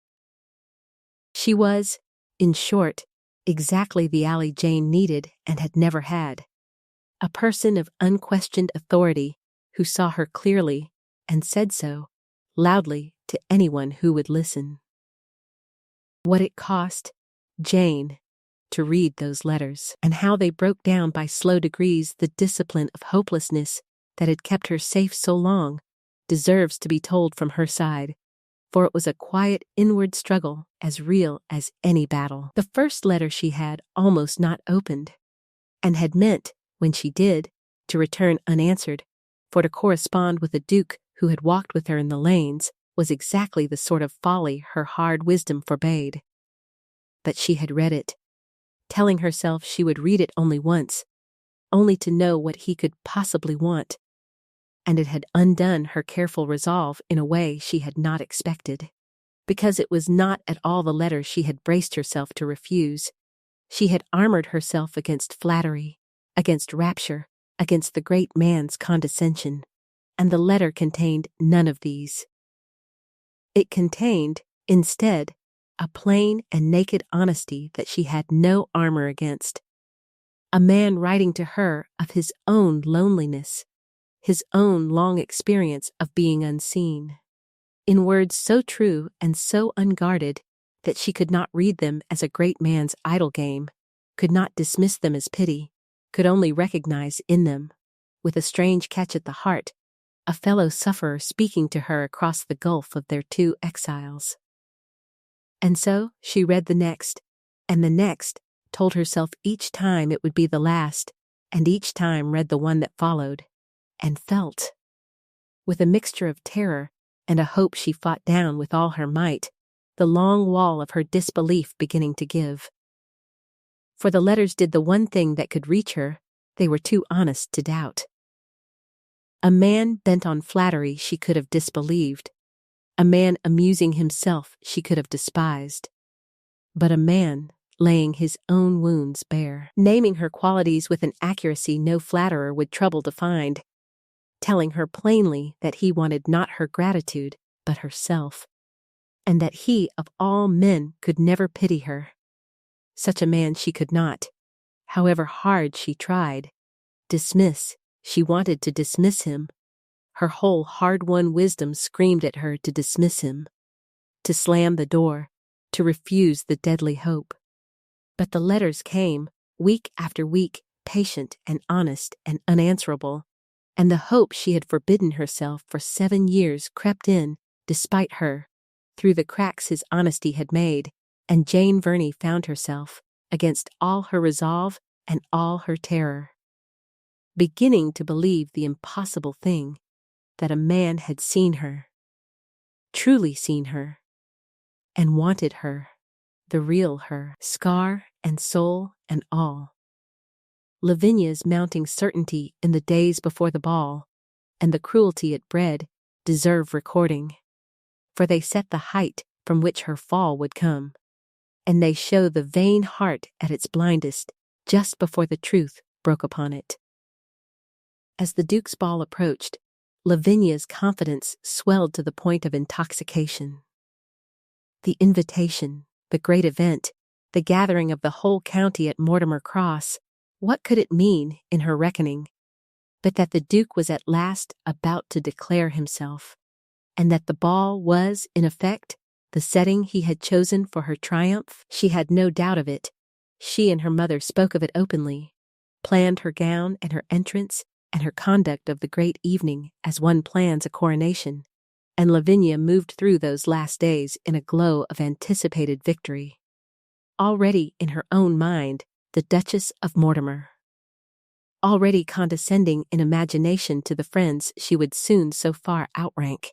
She was, in short, exactly the ally Jane needed and had never had, a person of unquestioned authority who saw her clearly and said so, loudly, to anyone who would listen. What it cost Jane to read those letters, and how they broke down by slow degrees the discipline of hopelessness that had kept her safe so long, deserves to be told from her side, for it was a quiet inward struggle as real as any battle. The first letter she had almost not opened, and had meant, when she did, to return unanswered, for to correspond with a duke who had walked with her in the lanes was exactly the sort of folly her hard wisdom forbade. But she had read it, telling herself she would read it only once, only to know what he could possibly want, and it had undone her careful resolve in a way she had not expected. Because it was not at all the letter she had braced herself to refuse. She had armored herself against flattery, against rapture, against the great man's condescension, and the letter contained none of these. It contained, instead, a plain and naked honesty that she had no armor against. A man writing to her of his own loneliness, his own long experience of being unseen, in words so true and so unguarded that she could not read them as a great man's idle game, could not dismiss them as pity, could only recognize in them, with a strange catch at the heart, a fellow sufferer speaking to her across the gulf of their two exiles. And so she read the next, and the next, told herself each time it would be the last, and each time read the one that followed, and felt, with a mixture of terror and a hope she fought down with all her might, the long wall of her disbelief beginning to give. For the letters did the one thing that could reach her, they were too honest to doubt. A man bent on flattery she could have disbelieved. A man amusing himself she could have despised. But a man laying his own wounds bare, naming her qualities with an accuracy no flatterer would trouble to find, telling her plainly that he wanted not her gratitude, but herself, and that he of all men could never pity her. Such a man she could not, however hard she tried, dismiss. She wanted to dismiss him. Her whole hard-won wisdom screamed at her to dismiss him, to slam the door, to refuse the deadly hope. But the letters came, week after week, patient and honest and unanswerable, and the hope she had forbidden herself for 7 years crept in, despite her, through the cracks his honesty had made, and Jane Verney found herself, against all her resolve and all her terror, beginning to believe the impossible thing, that a man had seen her, truly seen her, and wanted her, the real her, scar and soul and all. Lavinia's mounting certainty in the days before the ball, and the cruelty it bred, deserve recording, for they set the height from which her fall would come, and they show the vain heart at its blindest, just before the truth broke upon it. As the Duke's ball approached, Lavinia's confidence swelled to the point of intoxication. The invitation, the great event, the gathering of the whole county at Mortimer Cross, what could it mean in her reckoning, but that the Duke was at last about to declare himself, and that the ball was, in effect, the setting he had chosen for her triumph? She had no doubt of it. She and her mother spoke of it openly, planned her gown and her entrance, and her conduct of the great evening as one plans a coronation, and Lavinia moved through those last days in a glow of anticipated victory. Already in her own mind, the Duchess of Mortimer. Already condescending in imagination to the friends she would soon so far outrank.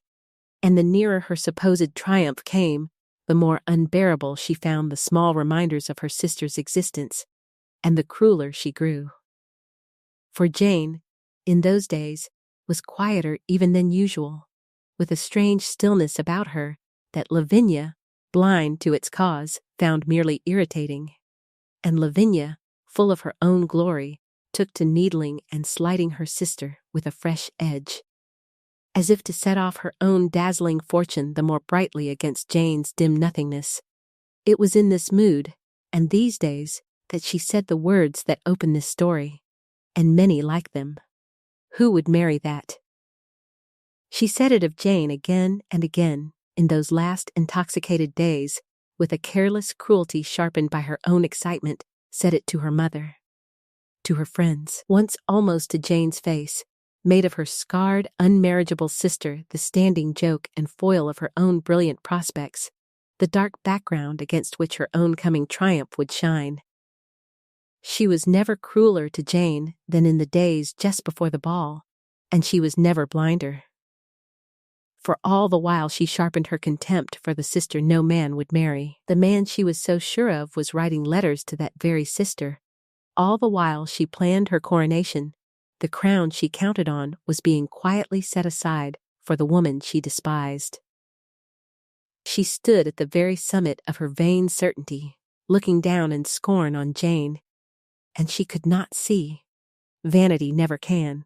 And the nearer her supposed triumph came, the more unbearable she found the small reminders of her sister's existence, and the crueler she grew. For Jane, in those days, was quieter even than usual, with a strange stillness about her that Lavinia, blind to its cause, found merely irritating. And Lavinia, full of her own glory, took to needling and slighting her sister with a fresh edge, as if to set off her own dazzling fortune the more brightly against Jane's dim nothingness. It was in this mood, and these days, that she said the words that open this story, and many like them. Who would marry that? She said it of Jane again and again, in those last intoxicated days, with a careless cruelty sharpened by her own excitement, said it to her mother, to her friends, once almost to Jane's face, made of her scarred, unmarriageable sister the standing joke and foil of her own brilliant prospects, the dark background against which her own coming triumph would shine. She was never crueler to Jane than in the days just before the ball, and she was never blinder. For all the while she sharpened her contempt for the sister no man would marry. The man she was so sure of was writing letters to that very sister. All the while she planned her coronation, the crown she counted on was being quietly set aside for the woman she despised. She stood at the very summit of her vain certainty, looking down in scorn on Jane, and she could not see, vanity never can,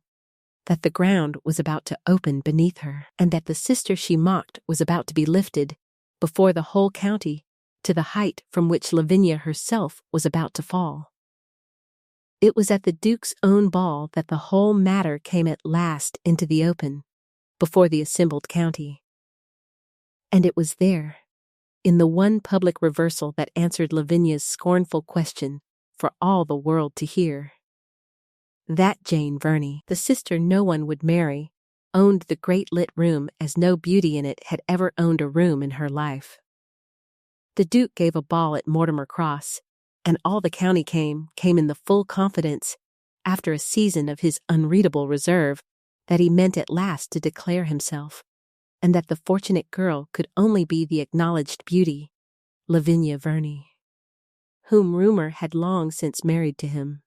that the ground was about to open beneath her, and that the sister she mocked was about to be lifted, before the whole county, to the height from which Lavinia herself was about to fall. It was at the Duke's own ball that the whole matter came at last into the open, before the assembled county. And it was there, in the one public reversal that answered Lavinia's scornful question for all the world to hear, that Jane Verney, the sister no one would marry, owned the great lit room as no beauty in it had ever owned a room in her life. The Duke gave a ball at Mortimer Cross, and all the county came in the full confidence, after a season of his unreadable reserve, that he meant at last to declare himself, and that the fortunate girl could only be the acknowledged beauty, Lavinia Verney, whom rumor had long since married to him.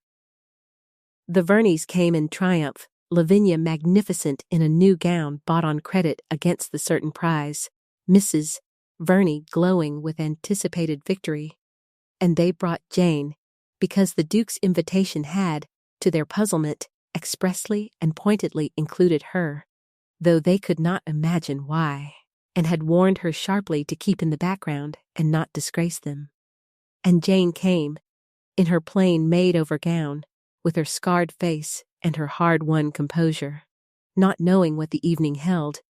The Verneys came in triumph, Lavinia magnificent in a new gown bought on credit against the certain prize, Mrs. Verney glowing with anticipated victory. And they brought Jane, because the Duke's invitation had, to their puzzlement, expressly and pointedly included her, though they could not imagine why, and had warned her sharply to keep in the background and not disgrace them. And Jane came, in her plain made-over gown, with her scarred face and her hard-won composure, not knowing what the evening held,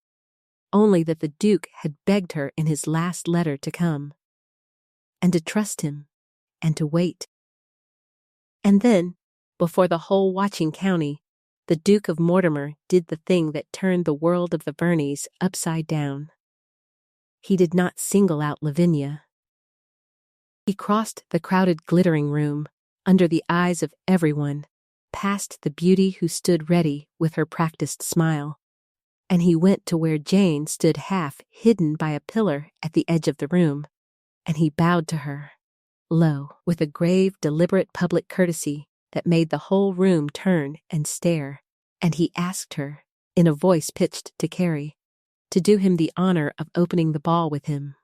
only that the Duke had begged her in his last letter to come, and to trust him, and to wait. And then, before the whole watching county, the Duke of Mortimer did the thing that turned the world of the Verneys upside down. He did not single out Lavinia. He crossed the crowded glittering room, under the eyes of everyone, past the beauty who stood ready with her practiced smile, and he went to where Jane stood half hidden by a pillar at the edge of the room, and he bowed to her, low, with a grave, deliberate public courtesy that made the whole room turn and stare, and he asked her, in a voice pitched to Carrie, to do him the honor of opening the ball with him.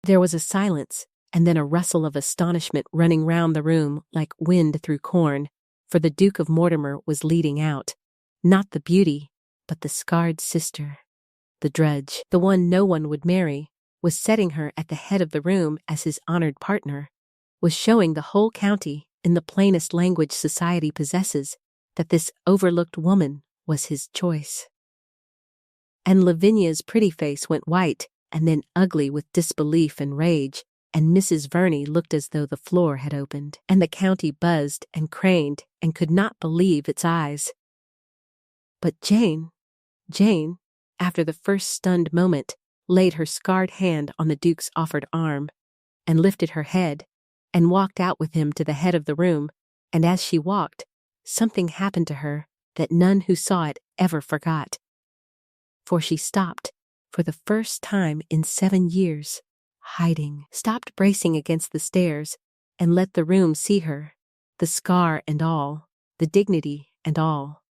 There was a silence, and then a rustle of astonishment running round the room like wind through corn, for the Duke of Mortimer was leading out, not the beauty, but the scarred sister, the drudge, the one no one would marry, was setting her at the head of the room as his honored partner, was showing the whole county, in the plainest language society possesses, that this overlooked woman was his choice. And Lavinia's pretty face went white and then ugly with disbelief and rage, and Mrs. Verney looked as though the floor had opened, and the county buzzed and craned and could not believe its eyes. But Jane, after the first stunned moment, laid her scarred hand on the Duke's offered arm, and lifted her head, and walked out with him to the head of the room, and as she walked, something happened to her that none who saw it ever forgot. For she stopped, for the first time in 7 years, hiding, stopped bracing against the stairs, and let the room see her, the scar and all, the dignity and all,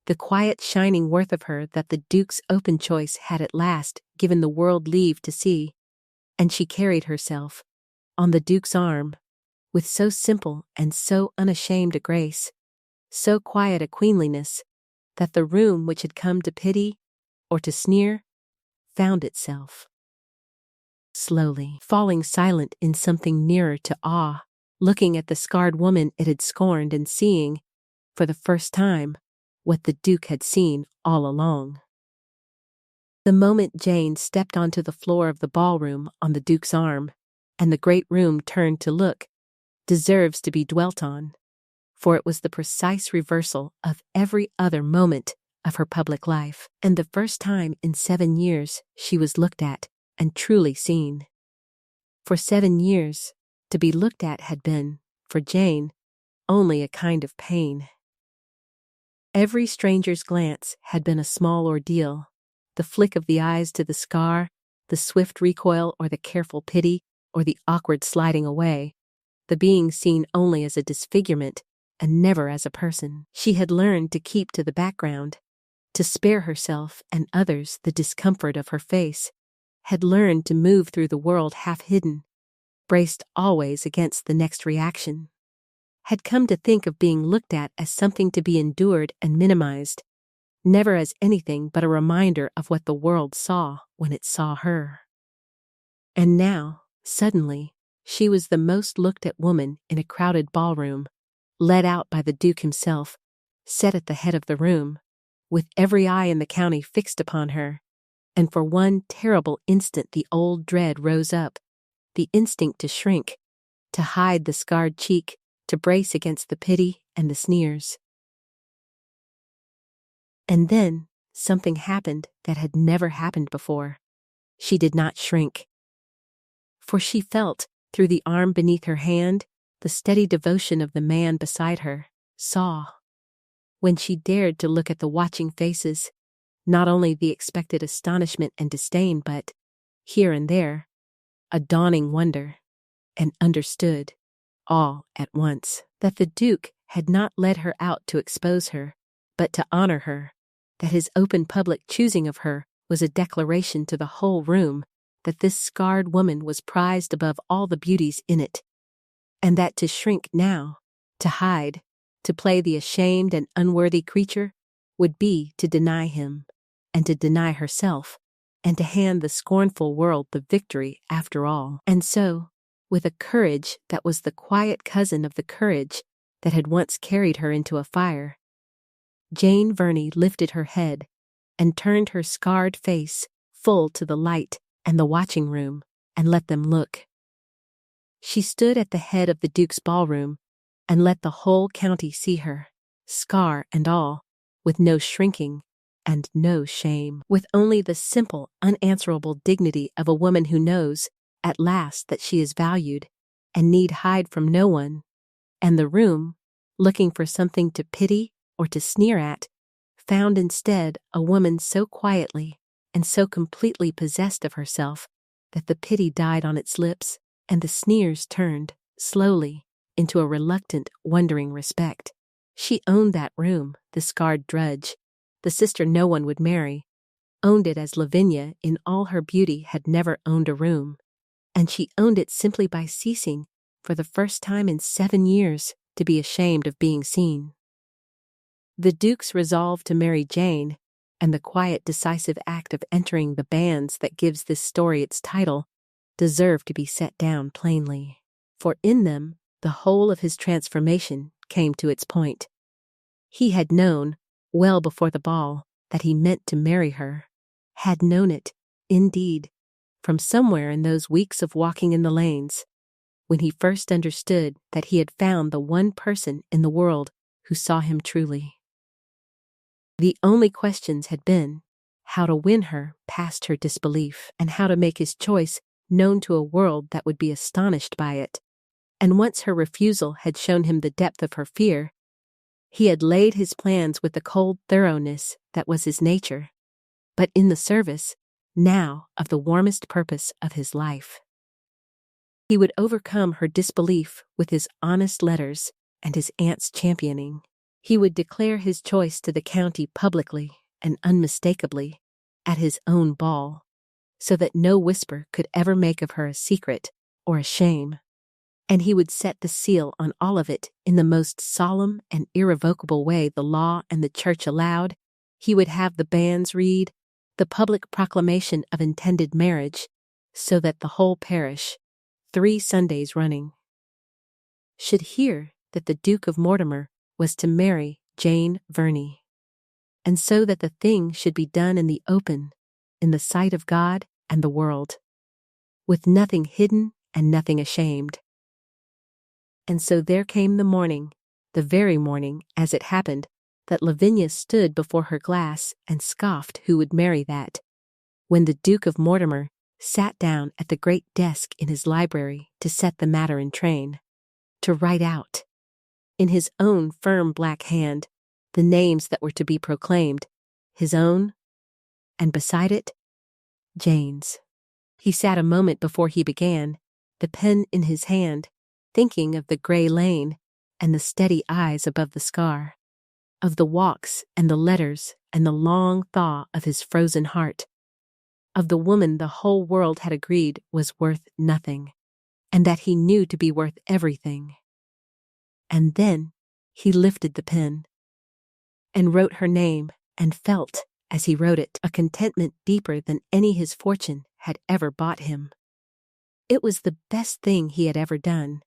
the quiet shining worth of her that the Duke's open choice had at last given the world leave to see, and she carried herself, on the Duke's arm, with so simple and so unashamed a grace, so quiet a queenliness, that the room which had come to pity, or to sneer, found itself slowly falling silent in something nearer to awe, looking at the scarred woman it had scorned and seeing, for the first time, what the Duke had seen all along. The moment Jane stepped onto the floor of the ballroom on the Duke's arm, and the great room turned to look, deserves to be dwelt on, for it was the precise reversal of every other moment of her public life, and the first time in 7 years she was looked at and truly seen. For 7 years, to be looked at had been, for Jane, only a kind of pain. Every stranger's glance had been a small ordeal, the flick of the eyes to the scar, the swift recoil or the careful pity or the awkward sliding away, the being seen only as a disfigurement and never as a person. She had learned to keep to the background, to spare herself and others the discomfort of her face, had learned to move through the world half hidden, braced always against the next reaction, had come to think of being looked at as something to be endured and minimized, never as anything but a reminder of what the world saw when it saw her. And now, suddenly, she was the most looked at woman in a crowded ballroom, led out by the Duke himself, set at the head of the room, with every eye in the county fixed upon her, and for one terrible instant the old dread rose up, the instinct to shrink, to hide the scarred cheek, to brace against the pity and the sneers. And then, something happened that had never happened before. She did not shrink, for she felt, through the arm beneath her hand, the steady devotion of the man beside her, saw. When she dared to look at the watching faces, not only the expected astonishment and disdain but, here and there, a dawning wonder, and understood, all at once, that the Duke had not led her out to expose her, but to honor her, that his open public choosing of her was a declaration to the whole room that this scarred woman was prized above all the beauties in it, and that to shrink now, to hide, to play the ashamed and unworthy creature, would be to deny him, and to deny herself, and to hand the scornful world the victory after all. And so, with a courage that was the quiet cousin of the courage that had once carried her into a fire, Jane Verney lifted her head and turned her scarred face full to the light and the watching room, and let them look. She stood at the head of the Duke's ballroom and let the whole county see her, scar and all, with no shrinking and no shame, with only the simple, unanswerable dignity of a woman who knows, at last, that she is valued and need hide from no one, and the room, looking for something to pity or to sneer at, found instead a woman so quietly and so completely possessed of herself that the pity died on its lips and the sneers turned, slowly, into a reluctant, wondering respect. She owned that room, the scarred drudge, the sister no one would marry, owned it as Lavinia in all her beauty had never owned a room, and she owned it simply by ceasing, for the first time in 7 years, to be ashamed of being seen. The Duke's resolve to marry Jane, and the quiet decisive act of entering the bands that gives this story its title, deserve to be set down plainly, for in them the whole of his transformation came to its point. He had known, well before the ball, that he meant to marry her, had known it, indeed, from somewhere in those weeks of walking in the lanes, when he first understood that he had found the one person in the world who saw him truly. The only questions had been how to win her past her disbelief, and how to make his choice known to a world that would be astonished by it. And once her refusal had shown him the depth of her fear, he had laid his plans with the cold thoroughness that was his nature, but in the service, now, of the warmest purpose of his life. He would overcome her disbelief with his honest letters and his aunt's championing. He would declare his choice to the county publicly and unmistakably, at his own ball, so that no whisper could ever make of her a secret or a shame. And he would set the seal on all of it in the most solemn and irrevocable way the law and the church allowed. He would have the bands read the public proclamation of intended marriage, so that the whole parish, 3 Sundays running, should hear that the Duke of Mortimer was to marry Jane Verney, and so that the thing should be done in the open, in the sight of God and the world, with nothing hidden and nothing ashamed. And so there came the morning, the very morning, as it happened, that Lavinia stood before her glass and scoffed who would marry that, when the Duke of Mortimer sat down at the great desk in his library to set the matter in train, to write out, in his own firm black hand, the names that were to be proclaimed, his own, and beside it, Jane's. He sat a moment before he began, the pen in his hand, thinking of the gray lane and the steady eyes above the scar, of the walks and the letters and the long thaw of his frozen heart, of the woman the whole world had agreed was worth nothing, and that he knew to be worth everything. And then he lifted the pen and wrote her name, and felt, as he wrote it, a contentment deeper than any his fortune had ever bought him. It was the best thing he had ever done,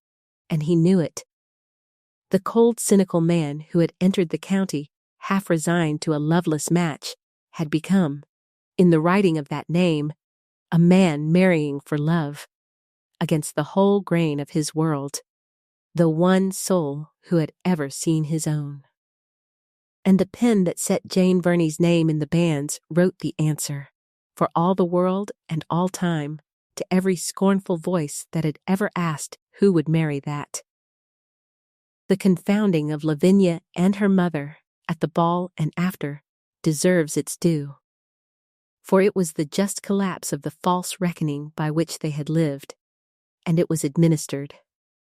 and he knew it. The cold, cynical man who had entered the county, half resigned to a loveless match, had become, in the writing of that name, a man marrying for love, against the whole grain of his world, the one soul who had ever seen his own. and the pen that set Jane Verney's name in the bands wrote the answer, for all the world and all time, to every scornful voice that had ever asked who would marry that. The confounding of Lavinia and her mother, at the ball and after, deserves its due. For it was the just collapse of the false reckoning by which they had lived, and it was administered,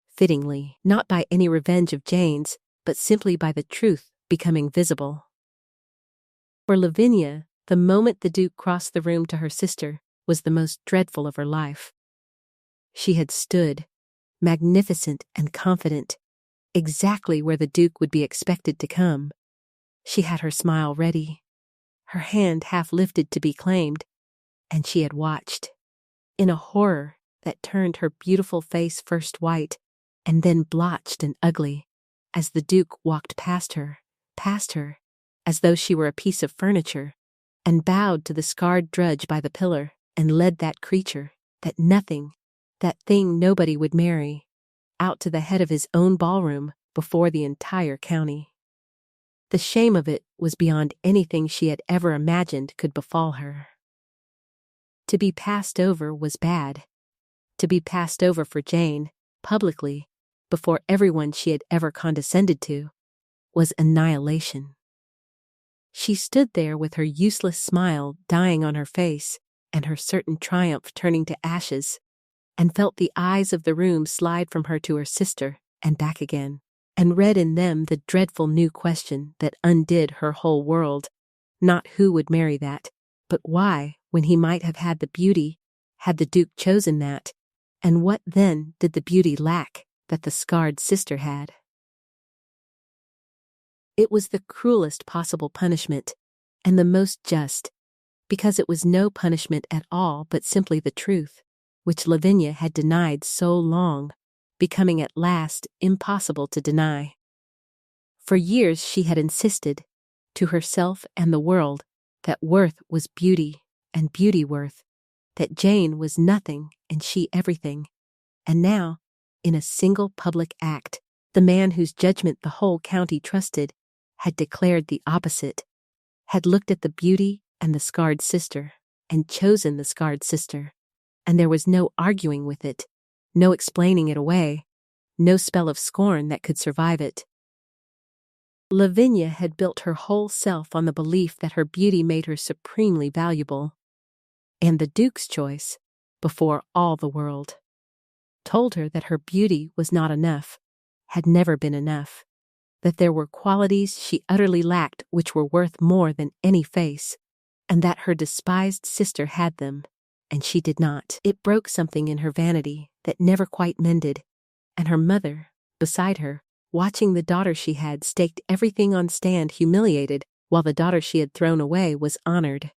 fittingly, not by any revenge of Jane's, but simply by the truth becoming visible. For Lavinia, the moment the Duke crossed the room to her sister was the most dreadful of her life. She had stood, magnificent and confident, exactly where the Duke would be expected to come. She had her smile ready, her hand half lifted to be claimed, and she had watched, in a horror that turned her beautiful face first white and then blotched and ugly, as the Duke walked past her, as though she were a piece of furniture, and bowed to the scarred drudge by the pillar, and led that creature, that nothing, that thing nobody would marry, out to the head of his own ballroom before the entire county. The shame of it was beyond anything she had ever imagined could befall her. To be passed over was bad. To be passed over for Jane, publicly, before everyone she had ever condescended to, was annihilation. She stood there with her useless smile dying on her face and her certain triumph turning to ashes, and felt the eyes of the room slide from her to her sister and back again, and read in them the dreadful new question that undid her whole world, not who would marry that, but why, when he might have had the beauty, had the Duke chosen that, and what then did the beauty lack that the scarred sister had? It was the cruelest possible punishment, and the most just, because it was no punishment at all but simply the truth, which Lavinia had denied so long, becoming at last impossible to deny. For years she had insisted, to herself and the world, that worth was beauty, and beauty worth, that Jane was nothing and she everything, and now, in a single public act, the man whose judgment the whole county trusted had declared the opposite, had looked at the beauty and the scarred sister, and chosen the scarred sister, and there was no arguing with it, no explaining it away, no spell of scorn that could survive it. Lavinia had built her whole self on the belief that her beauty made her supremely valuable, and the Duke's choice, before all the world, told her that her beauty was not enough, had never been enough, that there were qualities she utterly lacked which were worth more than any face, and that her despised sister had them, and she did not. It broke something in her vanity that never quite mended, and her mother, beside her, watching the daughter she had staked everything on stand humiliated, while the daughter she had thrown away was honored,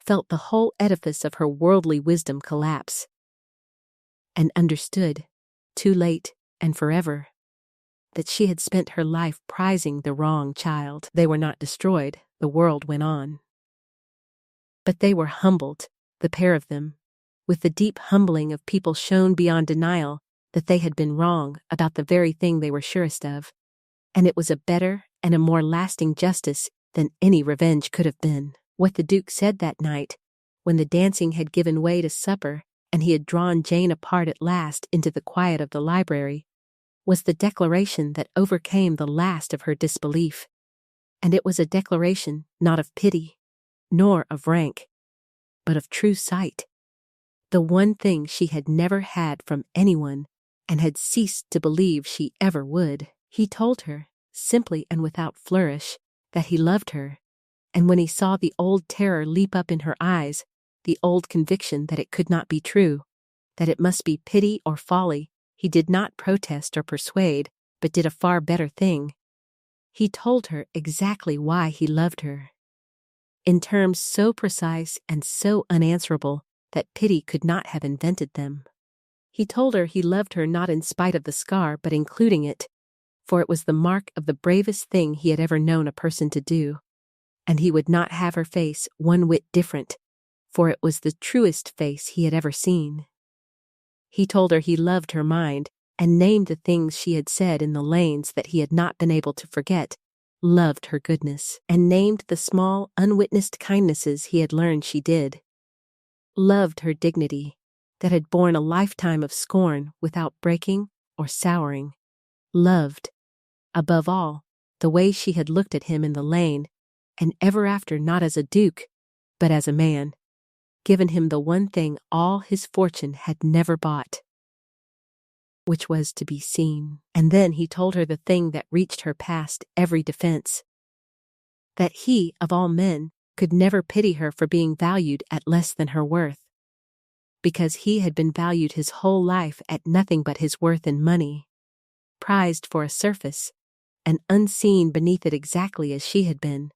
felt the whole edifice of her worldly wisdom collapse, and understood, too late and forever, that she had spent her life prizing the wrong child. They were not destroyed, the world went on. But they were humbled, the pair of them, with the deep humbling of people shown beyond denial that they had been wrong about the very thing they were surest of, and it was a better and a more lasting justice than any revenge could have been. What the Duke said that night, when the dancing had given way to supper and he had drawn Jane apart at last into the quiet of the library, was the declaration that overcame the last of her disbelief, and it was a declaration not of pity, nor of rank, but of true sight, the one thing she had never had from anyone, and had ceased to believe she ever would. He told her, simply and without flourish, that he loved her, and when he saw the old terror leap up in her eyes, the old conviction that it could not be true, that it must be pity or folly, he did not protest or persuade, but did a far better thing. He told her exactly why he loved her, in terms so precise and so unanswerable that pity could not have invented them. He told her he loved her not in spite of the scar but including it, for it was the mark of the bravest thing he had ever known a person to do, and he would not have her face one whit different, for it was the truest face he had ever seen. He told her he loved her mind, and named the things she had said in the lanes that he had not been able to forget, loved her goodness, and named the small, unwitnessed kindnesses he had learned she did. Loved her dignity, that had borne a lifetime of scorn without breaking or souring. Loved, above all, the way she had looked at him in the lane, and ever after not as a duke, but as a man, given him the one thing all his fortune had never bought, which was to be seen. And then he told her the thing that reached her past every defense, that he, of all men, could never pity her for being valued at less than her worth, because he had been valued his whole life at nothing but his worth in money, prized for a surface, and unseen beneath it exactly as she had been,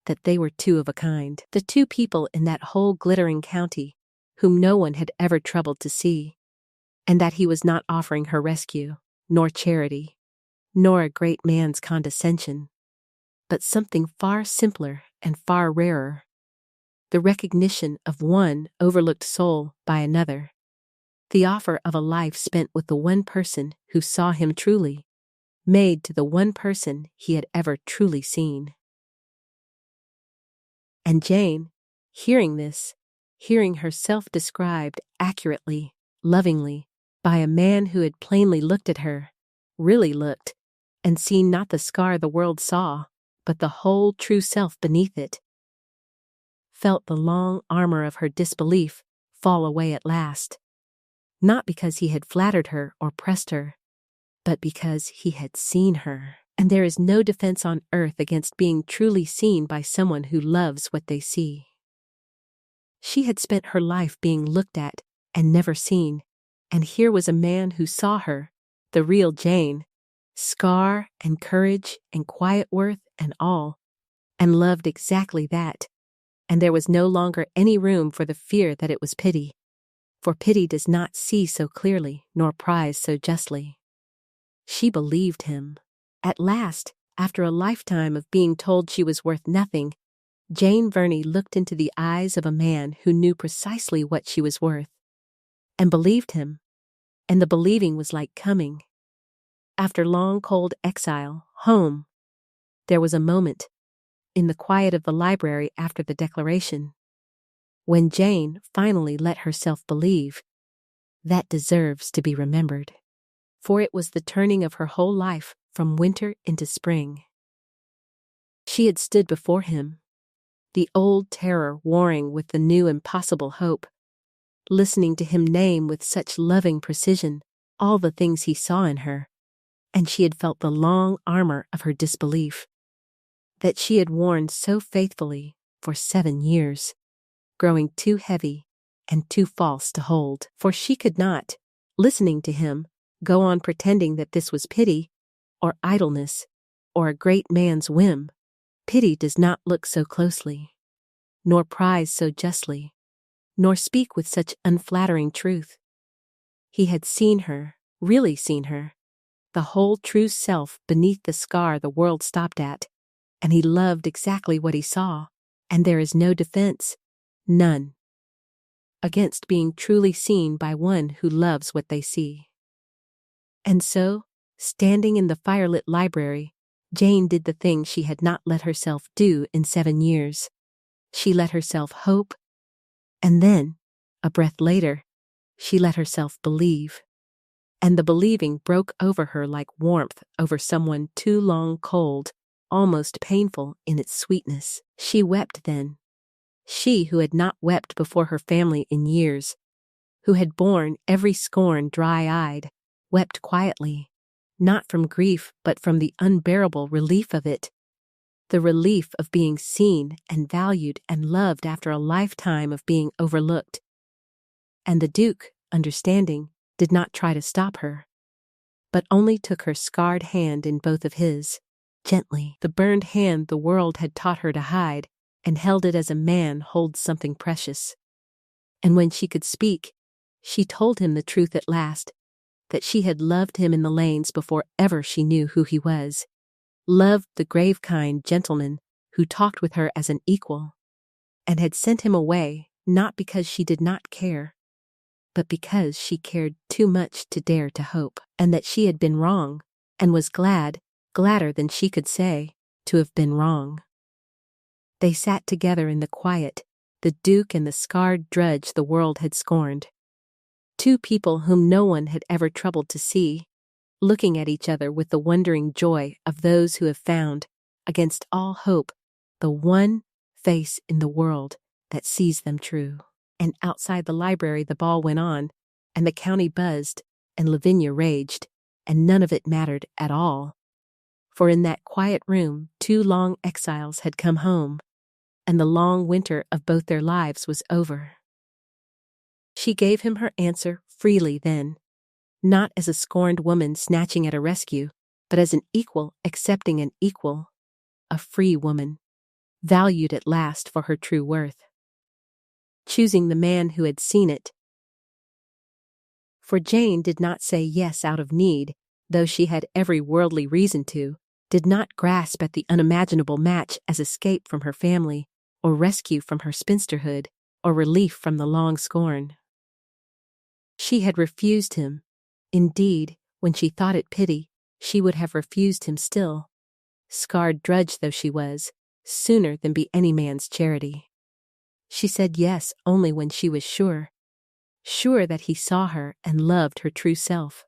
that they were two of a kind, the two people in that whole glittering county whom no one had ever troubled to see, and that he was not offering her rescue, nor charity, nor a great man's condescension, but something far simpler and far rarer, the recognition of one overlooked soul by another, the offer of a life spent with the one person who saw him truly, made to the one person he had ever truly seen. And Jane, hearing this, hearing herself described accurately, lovingly, by a man who had plainly looked at her, really looked, and seen not the scar the world saw, but the whole true self beneath it, felt the long armor of her disbelief fall away at last, not because he had flattered her or pressed her, but because he had seen her. And there is no defense on earth against being truly seen by someone who loves what they see. She had spent her life being looked at and never seen, and here was a man who saw her, the real Jane, scar and courage and quiet worth and all, and loved exactly that, and there was no longer any room for the fear that it was pity, for pity does not see so clearly nor prize so justly. She believed him. At last, after a lifetime of being told she was worth nothing, Jane Verney looked into the eyes of a man who knew precisely what she was worth, and believed him, and the believing was like coming, after long cold exile, home. There was a moment, in the quiet of the library after the declaration, when Jane finally let herself believe. That deserves to be remembered, for it was the turning of her whole life from winter into spring. She had stood before him, the old terror warring with the new impossible hope, listening to him name with such loving precision all the things he saw in her, and she had felt the long armor of her disbelief, that she had worn so faithfully for 7 years, growing too heavy and too false to hold, for she could not, listening to him, go on pretending that this was pity, or idleness, or a great man's whim. Pity does not look so closely, nor prize so justly, nor speak with such unflattering truth. He had seen her, really seen her, the whole true self beneath the scar the world stopped at, and he loved exactly what he saw, and there is no defense, none, against being truly seen by one who loves what they see. And so, standing in the firelit library, Jane did the thing she had not let herself do in 7 years. She let herself hope, and then, a breath later, she let herself believe. And the believing broke over her like warmth over someone too long cold, almost painful in its sweetness. She wept then. She who had not wept before her family in years, who had borne every scorn dry-eyed, wept quietly, not from grief but from the unbearable relief of it, the relief of being seen and valued and loved after a lifetime of being overlooked. And the Duke, understanding, did not try to stop her, but only took her scarred hand in both of his, gently, the burned hand the world had taught her to hide, and held it as a man holds something precious. And when she could speak, she told him the truth at last, that she had loved him in the lanes before ever she knew who he was, loved the grave kind gentleman who talked with her as an equal, and had sent him away not because she did not care, but because she cared too much to dare to hope, and that she had been wrong, and was glad, gladder than she could say, to have been wrong. They sat together in the quiet, the Duke and the scarred drudge the world had scorned. Two people whom no one had ever troubled to see, looking at each other with the wondering joy of those who have found, against all hope, the one face in the world that sees them true. And outside the library the ball went on, and the county buzzed, and Lavinia raged, and none of it mattered at all. For in that quiet room 2 long exiles had come home, and the long winter of both their lives was over. She gave him her answer freely then, not as a scorned woman snatching at a rescue, but as an equal accepting an equal, a free woman, valued at last for her true worth. Choosing the man who had seen it. For Jane did not say yes out of need, though she had every worldly reason to, did not grasp at the unimaginable match as escape from her family, or rescue from her spinsterhood, or relief from the long scorn. She had refused him. Indeed, when she thought it pity, she would have refused him still, scarred drudge though she was, sooner than be any man's charity. She said yes only when she was sure that he saw her and loved her true self,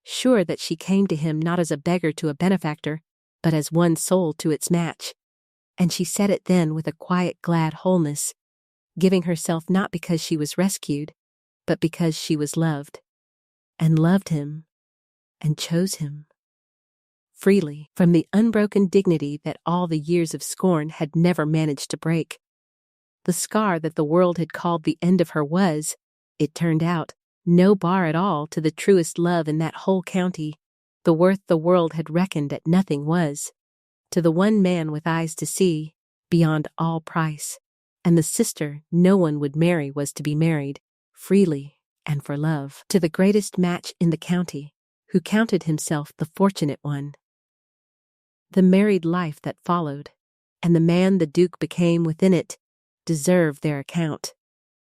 sure that she came to him not as a beggar to a benefactor, but as one soul to its match. And she said it then with a quiet glad wholeness, giving herself not because she was rescued, but because she was loved, and loved him, and chose him. Freely, from the unbroken dignity that all the years of scorn had never managed to break. The scar that the world had called the end of her was, it turned out, no bar at all to the truest love in that whole county. The worth the world had reckoned at nothing was, to the one man with eyes to see, beyond all price, and the sister no one would marry was to be married, freely, and for love, to the greatest match in the county, who counted himself the fortunate one. The married life that followed, and the man the Duke became within it, deserve their account.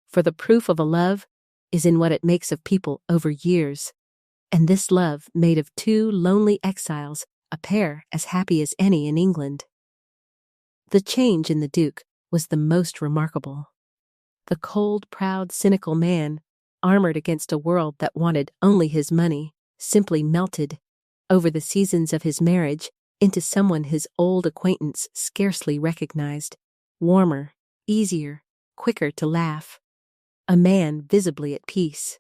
For the proof of a love is in what it makes of people over years, and this love made of 2 lonely exiles a pair as happy as any in England. The change in the Duke was the most remarkable. The cold, proud, cynical man, armored against a world that wanted only his money, simply melted, over the seasons of his marriage, into someone his old acquaintance scarcely recognized, warmer, easier, quicker to laugh, a man visibly at peace.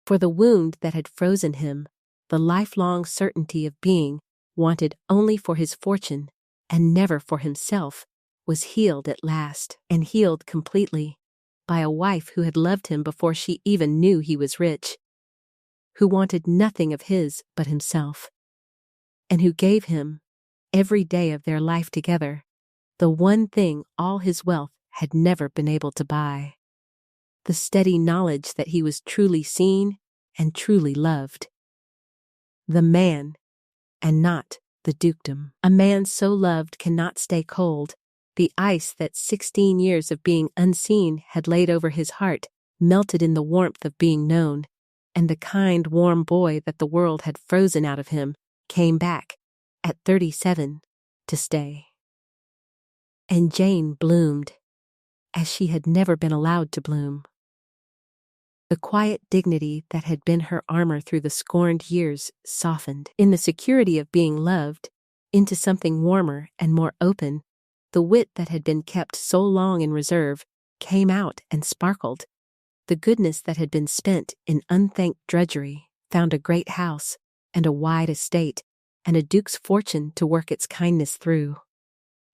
For the wound that had frozen him, the lifelong certainty of being wanted only for his fortune and never for himself, was healed at last, and healed completely, by a wife who had loved him before she even knew he was rich, who wanted nothing of his but himself, and who gave him, every day of their life together, the one thing all his wealth had never been able to buy: the steady knowledge that he was truly seen and truly loved. The man, and not the dukedom. A man so loved cannot stay cold. The ice that 16 years of being unseen had laid over his heart melted in the warmth of being known, and the kind, warm boy that the world had frozen out of him came back, at 37, to stay. And Jane bloomed, as she had never been allowed to bloom. The quiet dignity that had been her armor through the scorned years softened, in the security of being loved, into something warmer and more open. The wit that had been kept so long in reserve came out and sparkled. The goodness that had been spent in unthanked drudgery found a great house, and a wide estate, and a duke's fortune to work its kindness through.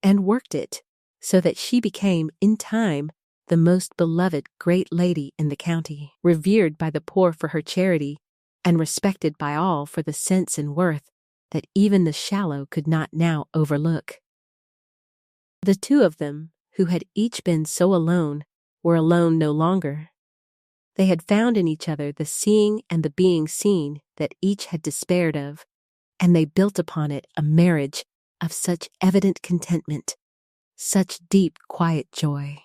And worked it, so that she became, in time, the most beloved great lady in the county, revered by the poor for her charity, and respected by all for the sense and worth that even the shallow could not now overlook. The 2 of them, who had each been so alone, were alone no longer. They had found in each other the seeing and the being seen that each had despaired of, and they built upon it a marriage of such evident contentment, such deep, quiet joy,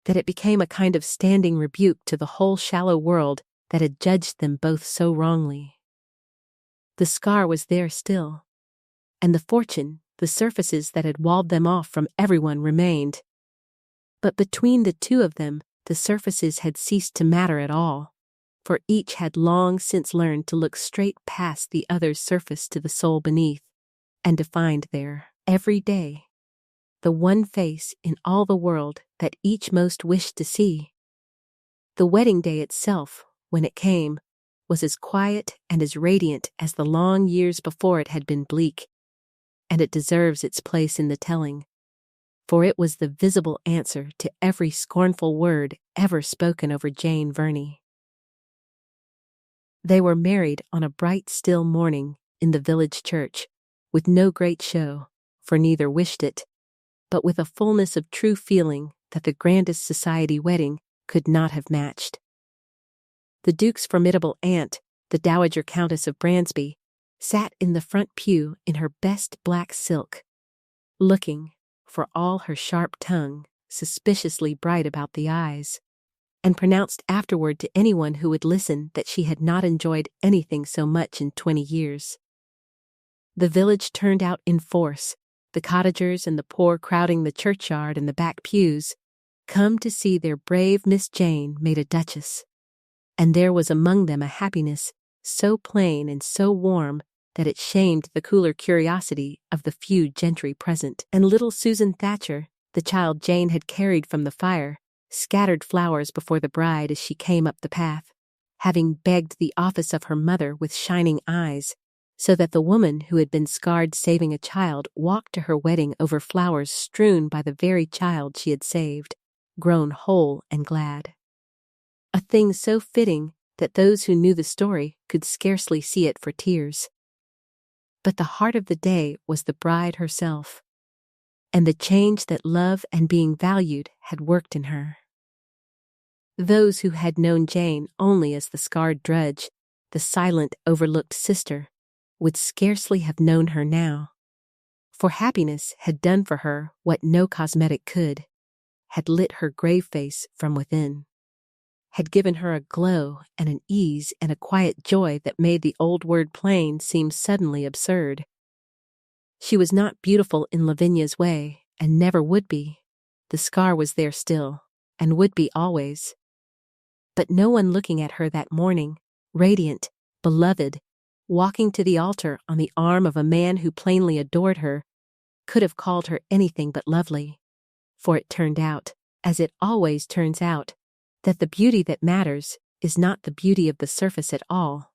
that it became a kind of standing rebuke to the whole shallow world that had judged them both so wrongly. The scar was there still, and the fortune, the surfaces that had walled them off from everyone remained. But between the two of them, the surfaces had ceased to matter at all, for each had long since learned to look straight past the other's surface to the soul beneath, and to find there, every day, the one face in all the world that each most wished to see. The wedding day itself, when it came, was as quiet and as radiant as the long years before it had been bleak, and it deserves its place in the telling, for it was the visible answer to every scornful word ever spoken over Jane Verney. They were married on a bright still morning in the village church, with no great show, for neither wished it, but with a fullness of true feeling that the grandest society wedding could not have matched. The Duke's formidable aunt, the Dowager Countess of Bransby, sat in the front pew in her best black silk, looking, for all her sharp tongue, suspiciously bright about the eyes, and pronounced afterward to anyone who would listen that she had not enjoyed anything so much in 20 years. The village turned out in force, the cottagers and the poor crowding the churchyard and the back pews, come to see their brave Miss Jane made a duchess. And there was among them a happiness so plain and so warm that it shamed the cooler curiosity of the few gentry present. And little Susan Thatcher, the child Jane had carried from the fire, scattered flowers before the bride as she came up the path, having begged the office of her mother with shining eyes, so that the woman who had been scarred saving a child walked to her wedding over flowers strewn by the very child she had saved, grown whole and glad. A thing so fitting that those who knew the story could scarcely see it for tears. But the heart of the day was the bride herself, and the change that love and being valued had worked in her. Those who had known Jane only as the scarred drudge, the silent, overlooked sister, would scarcely have known her now, for happiness had done for her what no cosmetic could, had lit her grave face from within, had given her a glow and an ease and a quiet joy that made the old word plain seem suddenly absurd. She was not beautiful in Lavinia's way, and never would be. The scar was there still, and would be always. But no one looking at her that morning, radiant, beloved, walking to the altar on the arm of a man who plainly adored her, could have called her anything but lovely. For it turned out, as it always turns out, that the beauty that matters is not the beauty of the surface at all,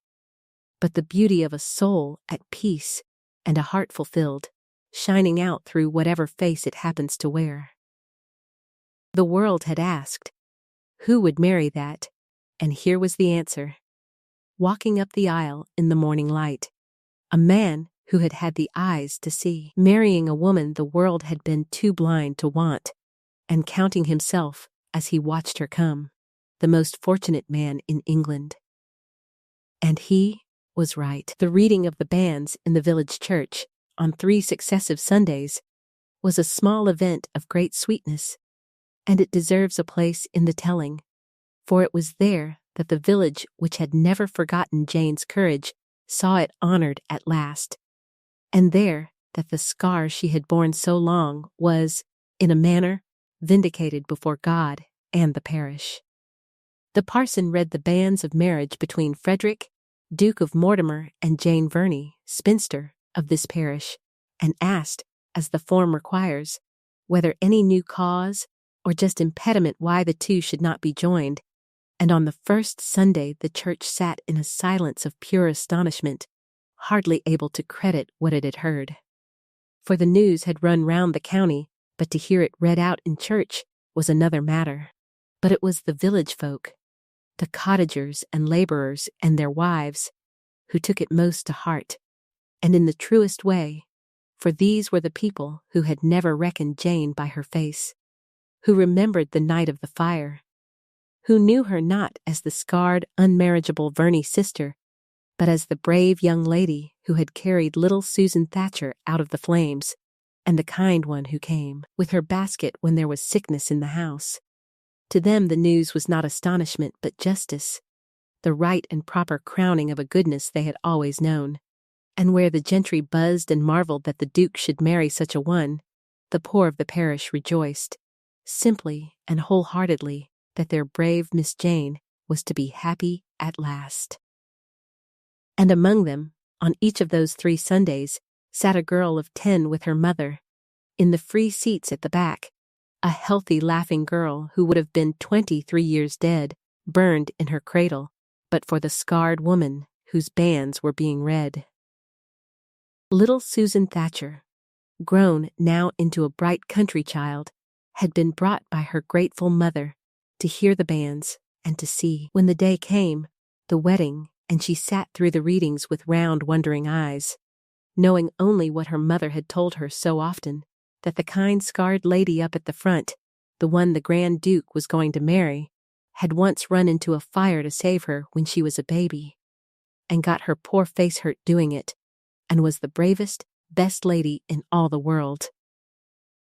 but the beauty of a soul at peace and a heart fulfilled, shining out through whatever face it happens to wear. The world had asked, who would marry that? And here was the answer. Walking up the aisle in the morning light, a man who had had the eyes to see, marrying a woman the world had been too blind to want, and counting himself, as he watched her come, the most fortunate man in England. And he was right. The reading of the banns in the village church, on 3 successive Sundays, was a small event of great sweetness, and it deserves a place in the telling, for it was there that the village which had never forgotten Jane's courage saw it honored at last, and there that the scar she had borne so long was, in a manner, vindicated before God and the parish. The parson read the banns of marriage between Frederick, Duke of Mortimer, and Jane Verney, spinster, of this parish, and asked, as the form requires, whether any new cause or just impediment why the two should not be joined, and on the first Sunday the church sat in a silence of pure astonishment, hardly able to credit what it had heard. For the news had run round the county, but to hear it read out in church was another matter. But it was the village folk, the cottagers and laborers and their wives, who took it most to heart, and in the truest way, for these were the people who had never reckoned Jane by her face, who remembered the night of the fire, who knew her not as the scarred, unmarriageable Verney sister, but as the brave young lady who had carried little Susan Thatcher out of the flames, and the kind one who came with her basket when there was sickness in the house. To them the news was not astonishment but justice, the right and proper crowning of a goodness they had always known, And where the gentry buzzed and marveled that the Duke should marry such a one, the poor of the parish rejoiced, simply and wholeheartedly, that their brave Miss Jane was to be happy at last. And among them, on each of those 3 Sundays, sat a girl of 10 with her mother, in the free seats at the back, a healthy, laughing girl who would have been 23 years dead, burned in her cradle, but for the scarred woman whose banns were being read. Little Susan Thatcher, grown now into a bright country child, had been brought by her grateful mother to hear the banns and to see, when the day came, the wedding, and she sat through the readings with round, wondering eyes, knowing only what her mother had told her so often, that the kind scarred lady up at the front, the one the Grand Duke was going to marry, had once run into a fire to save her when she was a baby, and got her poor face hurt doing it, and was the bravest, best lady in all the world.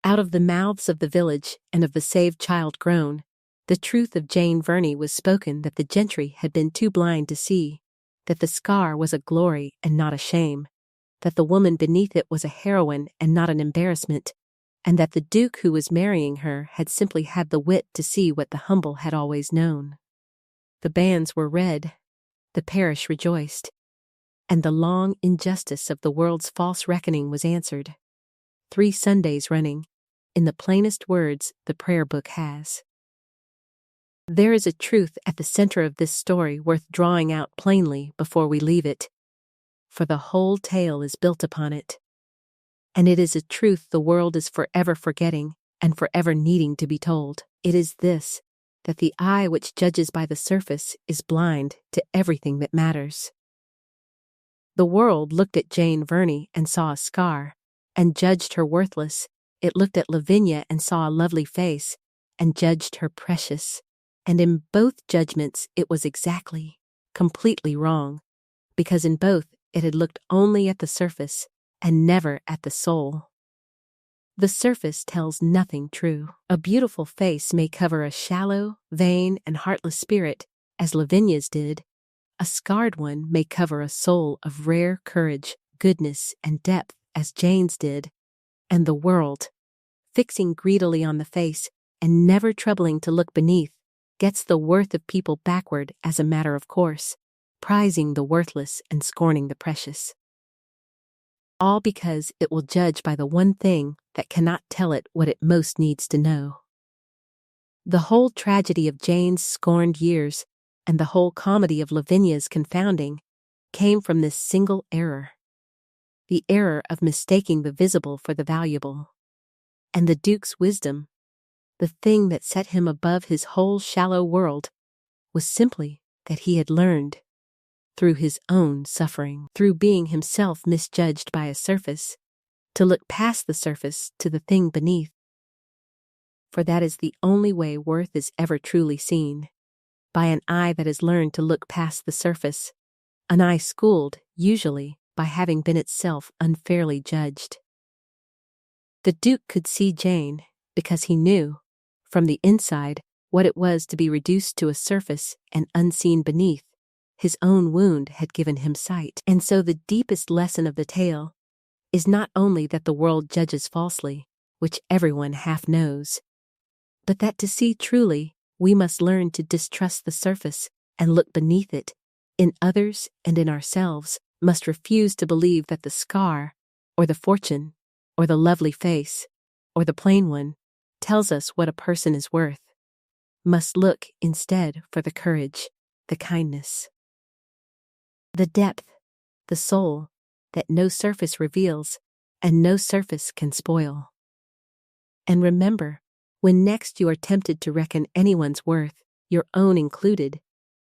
Out of the mouths of the village and of the saved child grown, the truth of Jane Verney was spoken that the gentry had been too blind to see, that the scar was a glory and not a shame, that the woman beneath it was a heroine and not an embarrassment, and that the Duke who was marrying her had simply had the wit to see what the humble had always known. The banns were read, the parish rejoiced, and the long injustice of the world's false reckoning was answered. 3 Sundays running, in the plainest words the prayer book has. There is a truth at the center of this story worth drawing out plainly before we leave it, for the whole tale is built upon it. And it is a truth the world is forever forgetting and forever needing to be told. It is this, that the eye which judges by the surface is blind to everything that matters. The world looked at Jane Verney and saw a scar, and judged her worthless. It looked at Lavinia and saw a lovely face, and judged her precious. And in both judgments it was exactly, completely wrong, because in both it had looked only at the surface and never at the soul. The surface tells nothing true. A beautiful face may cover a shallow, vain, and heartless spirit, as Lavinia's did. A scarred one may cover a soul of rare courage, goodness, and depth, as Jane's did. And the world, fixing greedily on the face and never troubling to look beneath, gets the worth of people backward as a matter of course, prizing the worthless and scorning the precious. All because it will judge by the one thing that cannot tell it what it most needs to know. The whole tragedy of Jane's scorned years, and the whole comedy of Lavinia's confounding, came from this single error. The error of mistaking the visible for the valuable. And the Duke's wisdom, the thing that set him above his whole shallow world, was simply that he had learned, through his own suffering, through being himself misjudged by a surface, to look past the surface to the thing beneath. For that is the only way worth is ever truly seen, by an eye that has learned to look past the surface, an eye schooled, usually, by having been itself unfairly judged. The Duke could see Jane, because he knew, from the inside, what it was to be reduced to a surface and unseen beneath. His own wound had given him sight. And so the deepest lesson of the tale is not only that the world judges falsely, which everyone half knows, but that to see truly, we must learn to distrust the surface and look beneath it, in others and in ourselves, must refuse to believe that the scar, or the fortune, or the lovely face, or the plain one, tells us what a person is worth, must look instead for the courage, the kindness, the depth, the soul, that no surface reveals, and no surface can spoil. And remember, when next you are tempted to reckon anyone's worth, your own included,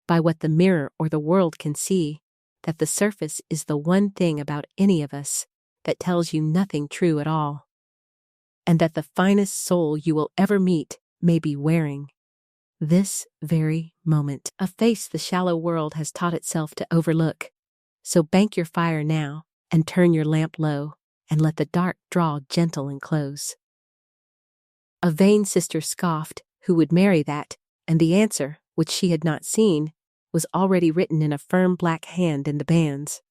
by what the mirror or the world can see, that the surface is the one thing about any of us that tells you nothing true at all, and that the finest soul you will ever meet may be wearing, this very moment, a face the shallow world has taught itself to overlook. So bank your fire now, and turn your lamp low, and let the dark draw gentle and close. A vain sister scoffed, who would marry that, and the answer, which she had not seen, was already written in a firm black hand in the banns.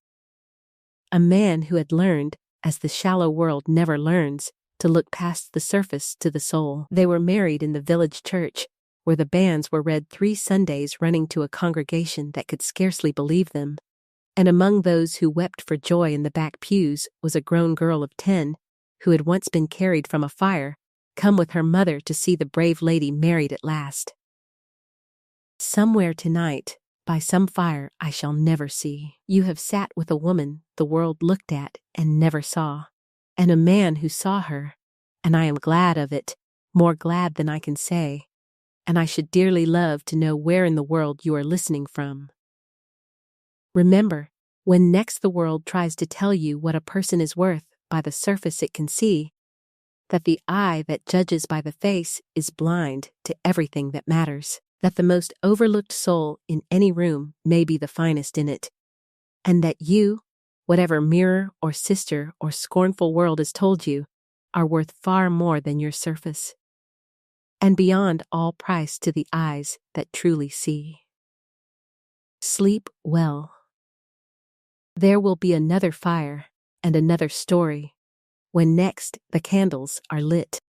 A man who had learned, as the shallow world never learns, to look past the surface to the soul. They were married in the village church, where the banns were read 3 Sundays running to a congregation that could scarcely believe them. And among those who wept for joy in the back pews was a grown girl of 10, who had once been carried from a fire, come with her mother to see the brave lady married at last. Somewhere tonight, by some fire I shall never see, you have sat with a woman the world looked at and never saw, and a man who saw her, and I am glad of it, more glad than I can say, and I should dearly love to know where in the world you are listening from. Remember, when next the world tries to tell you what a person is worth by the surface it can see, that the eye that judges by the face is blind to everything that matters, that the most overlooked soul in any room may be the finest in it, and that you, whatever mirror or sister or scornful world has told you, are worth far more than your surface, and beyond all price to the eyes that truly see. Sleep well. There will be another fire and another story when next the candles are lit.